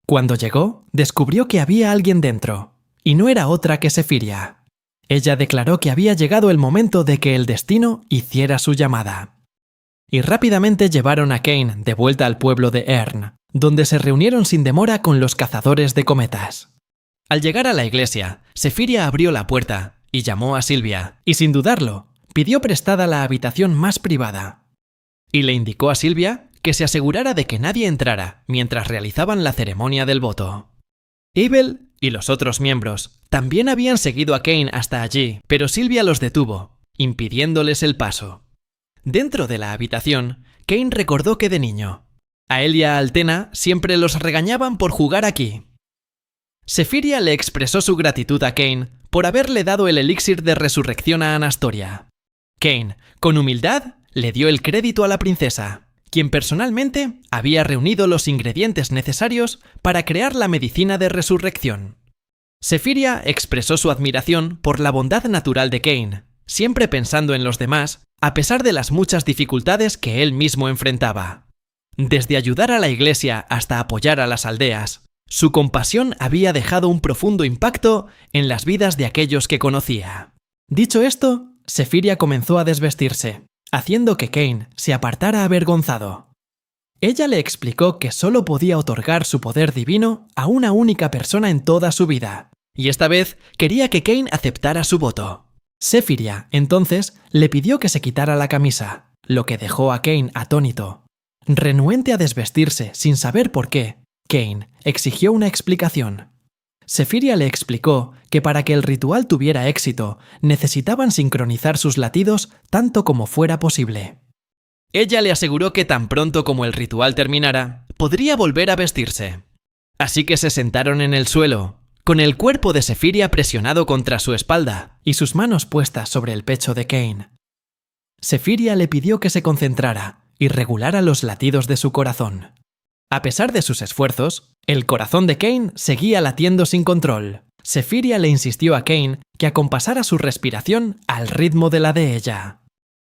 Cuando llegó, descubrió que había alguien dentro, y no era otra que Sephiria. Ella declaró que había llegado el momento de que el destino hiciera su llamada. Y rápidamente llevaron a Cain de vuelta al pueblo de Ern, donde se reunieron sin demora con los cazadores de cometas. Al llegar a la iglesia, Sephiria abrió la puerta y llamó a Silvia, y sin dudarlo, pidió prestada la habitación más privada. Y le indicó a Silvia que se asegurara de que nadie entrara mientras realizaban la ceremonia del voto. Abel y los otros miembros también habían seguido a Cain hasta allí, pero Silvia los detuvo, impidiéndoles el paso. Dentro de la habitación, Cain recordó que de niño, a él y a Altena siempre los regañaban por jugar aquí. Sephiria le expresó su gratitud a Cain por haberle dado el elixir de resurrección a Anastoria. Cain, con humildad, le dio el crédito a la princesa, quien personalmente había reunido los ingredientes necesarios para crear la medicina de resurrección. Sephiria expresó su admiración por la bondad natural de Cain, siempre pensando en los demás, a pesar de las muchas dificultades que él mismo enfrentaba. Desde ayudar a la iglesia hasta apoyar a las aldeas, su compasión había dejado un profundo impacto en las vidas de aquellos que conocía. Dicho esto, Sephiria comenzó a desvestirse, haciendo que Cain se apartara avergonzado. Ella le explicó que solo podía otorgar su poder divino a una única persona en toda su vida, y esta vez quería que Cain aceptara su voto. Sephiria, entonces, le pidió que se quitara la camisa, lo que dejó a Cain atónito. Renuente a desvestirse sin saber por qué, Cain exigió una explicación. Sephiria le explicó que para que el ritual tuviera éxito, necesitaban sincronizar sus latidos tanto como fuera posible. Ella le aseguró que tan pronto como el ritual terminara, podría volver a vestirse. Así que se sentaron en el suelo, con el cuerpo de Sephiria presionado contra su espalda y sus manos puestas sobre el pecho de Cain. Sephiria le pidió que se concentrara y regulara los latidos de su corazón. A pesar de sus esfuerzos, el corazón de Kain seguía latiendo sin control. Sephiria le insistió a Kain que acompasara su respiración al ritmo de la de ella.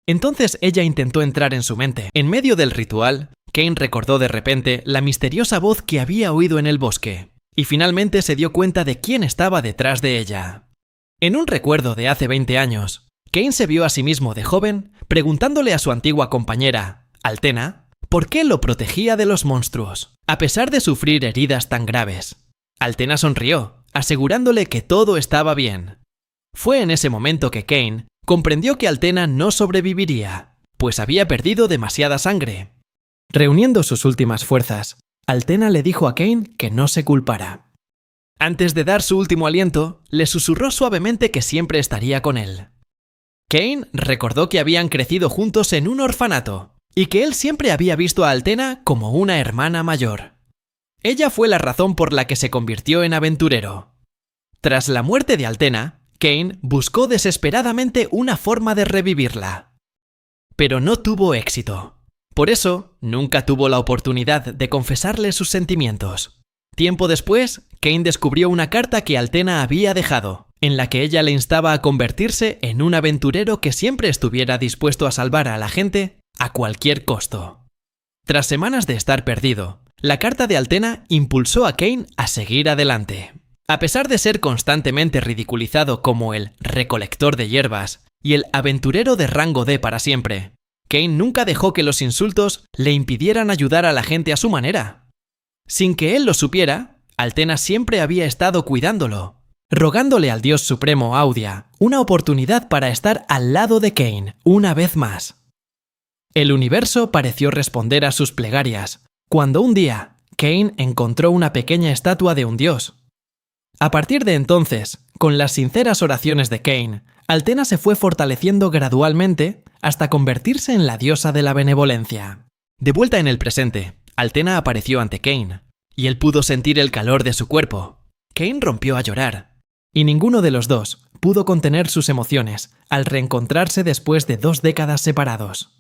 Entonces ella intentó entrar en su mente. En medio del ritual, Kain recordó de repente la misteriosa voz que había oído en el bosque, y finalmente se dio cuenta de quién estaba detrás de ella. En un recuerdo de hace 20 años, Kain se vio a sí mismo de joven preguntándole a su antigua compañera, Altena, por qué lo protegía de los monstruos, a pesar de sufrir heridas tan graves. Altena sonrió, asegurándole que todo estaba bien. Fue en ese momento que Kain comprendió que Altena no sobreviviría, pues había perdido demasiada sangre. Reuniendo sus últimas fuerzas, Altena le dijo a Kain que no se culpara. Antes de dar su último aliento, le susurró suavemente que siempre estaría con él. Kain recordó que habían crecido juntos en un orfanato, y que él siempre había visto a Altena como una hermana mayor. Ella fue la razón por la que se convirtió en aventurero. Tras la muerte de Altena, Kain buscó desesperadamente una forma de revivirla. Pero no tuvo éxito. Por eso, nunca tuvo la oportunidad de confesarle sus sentimientos. Tiempo después, Kain descubrió una carta que Altena había dejado, en la que ella le instaba a convertirse en un aventurero que siempre estuviera dispuesto a salvar a la gente a cualquier costo. Tras semanas de estar perdido, la carta de Altena impulsó a Kain a seguir adelante. A pesar de ser constantemente ridiculizado como el recolector de hierbas y el aventurero de rango D para siempre, Kain nunca dejó que los insultos le impidieran ayudar a la gente a su manera. Sin que él lo supiera, Altena siempre había estado cuidándolo, rogándole al dios supremo Audia una oportunidad para estar al lado de Kain una vez más. El universo pareció responder a sus plegarias, cuando un día Kain encontró una pequeña estatua de un dios. A partir de entonces, con las sinceras oraciones de Kain, Altena se fue fortaleciendo gradualmente hasta convertirse en la diosa de la benevolencia. De vuelta en el presente, Altena apareció ante Kain, y él pudo sentir el calor de su cuerpo. Kain rompió a llorar, y ninguno de los dos pudo contener sus emociones al reencontrarse después de 2 décadas separados.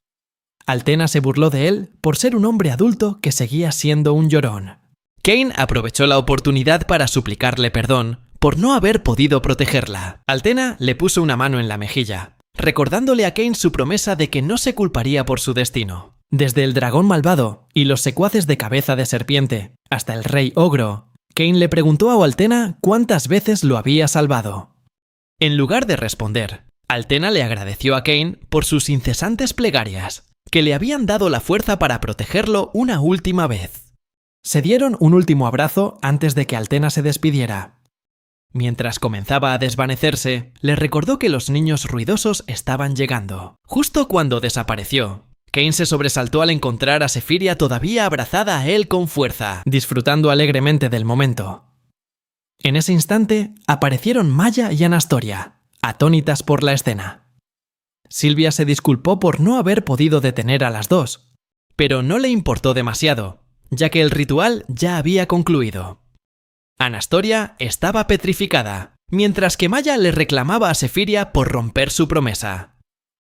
Altena se burló de él por ser un hombre adulto que seguía siendo un llorón. Kain aprovechó la oportunidad para suplicarle perdón por no haber podido protegerla. Altena le puso una mano en la mejilla, recordándole a Kain su promesa de que no se culparía por su destino. Desde el dragón malvado y los secuaces de cabeza de serpiente hasta el rey ogro, Kain le preguntó a Altena cuántas veces lo había salvado. En lugar de responder, Altena le agradeció a Kain por sus incesantes plegarias, que le habían dado la fuerza para protegerlo una última vez. Se dieron un último abrazo antes de que Altena se despidiera. Mientras comenzaba a desvanecerse, le recordó que los niños ruidosos estaban llegando. Justo cuando desapareció, Kain se sobresaltó al encontrar a Sephiria todavía abrazada a él con fuerza, disfrutando alegremente del momento. En ese instante, aparecieron Maya y Anastoria, atónitas por la escena. Silvia se disculpó por no haber podido detener a las dos, pero no le importó demasiado, ya que el ritual ya había concluido. Anastoria estaba petrificada, mientras que Maya le reclamaba a Sephiria por romper su promesa.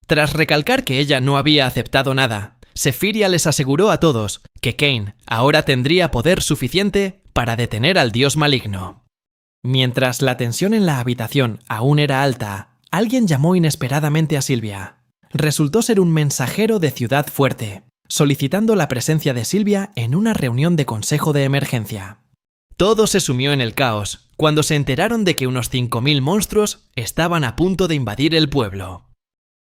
Tras recalcar que ella no había aceptado nada, Sephiria les aseguró a todos que Kain ahora tendría poder suficiente para detener al dios maligno. Mientras la tensión en la habitación aún era alta, alguien llamó inesperadamente a Silvia. Resultó ser un mensajero de Ciudad Fuerte, solicitando la presencia de Silvia en una reunión de consejo de emergencia. Todo se sumió en el caos cuando se enteraron de que unos 5.000 monstruos estaban a punto de invadir el pueblo.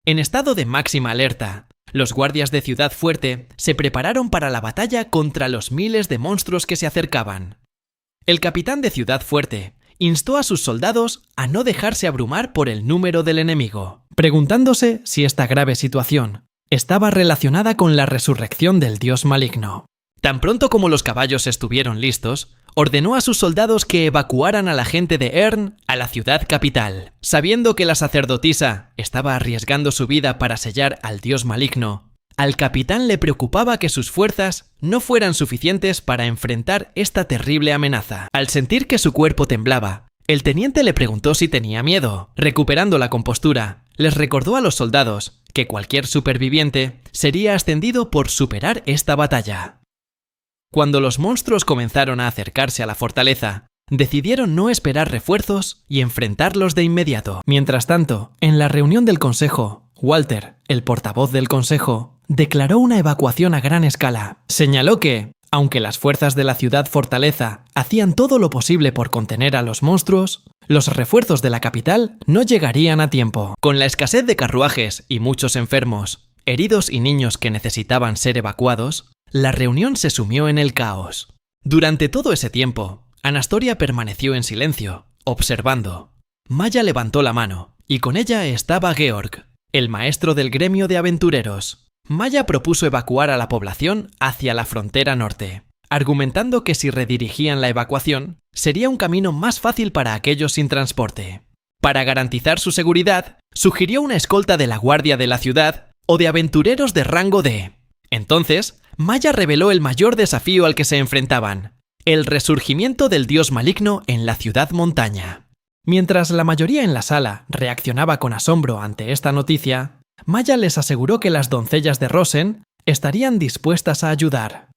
En estado de máxima alerta, los guardias de Ciudad Fuerte se prepararon para la batalla contra los miles de monstruos que se acercaban. El capitán de Ciudad Fuerte instó a sus soldados a no dejarse abrumar por el número del enemigo, preguntándose si esta grave situación estaba relacionada con la resurrección del dios maligno. Tan pronto como los caballos estuvieron listos, ordenó a sus soldados que evacuaran a la gente de Earn a la ciudad capital. Sabiendo que la sacerdotisa estaba arriesgando su vida para sellar al dios maligno, al capitán le preocupaba que sus fuerzas no fueran suficientes para enfrentar esta terrible amenaza. Al sentir que su cuerpo temblaba, el teniente le preguntó si tenía miedo. Recuperando la compostura, les recordó a los soldados que cualquier superviviente sería ascendido por superar esta batalla. Cuando los monstruos comenzaron a acercarse a la fortaleza, decidieron no esperar refuerzos y enfrentarlos de inmediato. Mientras tanto, en la reunión del consejo, Walter, el portavoz del consejo, declaró una evacuación a gran escala. Señaló que, aunque las fuerzas de la ciudad fortaleza hacían todo lo posible por contener a los monstruos, los refuerzos de la capital no llegarían a tiempo. Con la escasez de carruajes y muchos enfermos, heridos y niños que necesitaban ser evacuados, la reunión se sumió en el caos. Durante todo ese tiempo, Anastoria permaneció en silencio, observando. Maya levantó la mano, y con ella estaba Georg, el maestro del gremio de aventureros. Maya propuso evacuar a la población hacia la frontera norte, argumentando que si redirigían la evacuación, sería un camino más fácil para aquellos sin transporte. Para garantizar su seguridad, sugirió una escolta de la guardia de la ciudad o de aventureros de rango D. Entonces, Maya reveló el mayor desafío al que se enfrentaban: el resurgimiento del dios maligno en la ciudad montaña. Mientras la mayoría en la sala reaccionaba con asombro ante esta noticia, Maya les aseguró que las doncellas de Rosen estarían dispuestas a ayudar.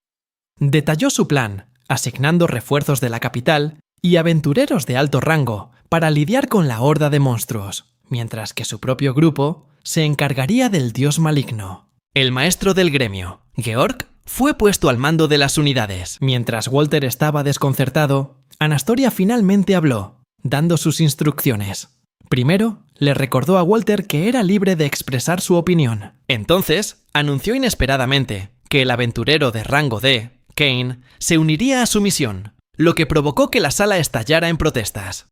Detalló su plan, asignando refuerzos de la capital y aventureros de alto rango para lidiar con la horda de monstruos, mientras que su propio grupo se encargaría del dios maligno. El maestro del gremio, Georg, fue puesto al mando de las unidades. Mientras Walter estaba desconcertado, Anastoria finalmente habló, dando sus instrucciones. Primero, le recordó a Walter que era libre de expresar su opinión. Entonces, anunció inesperadamente que el aventurero de rango D, Kane, se uniría a su misión, lo que provocó que la sala estallara en protestas.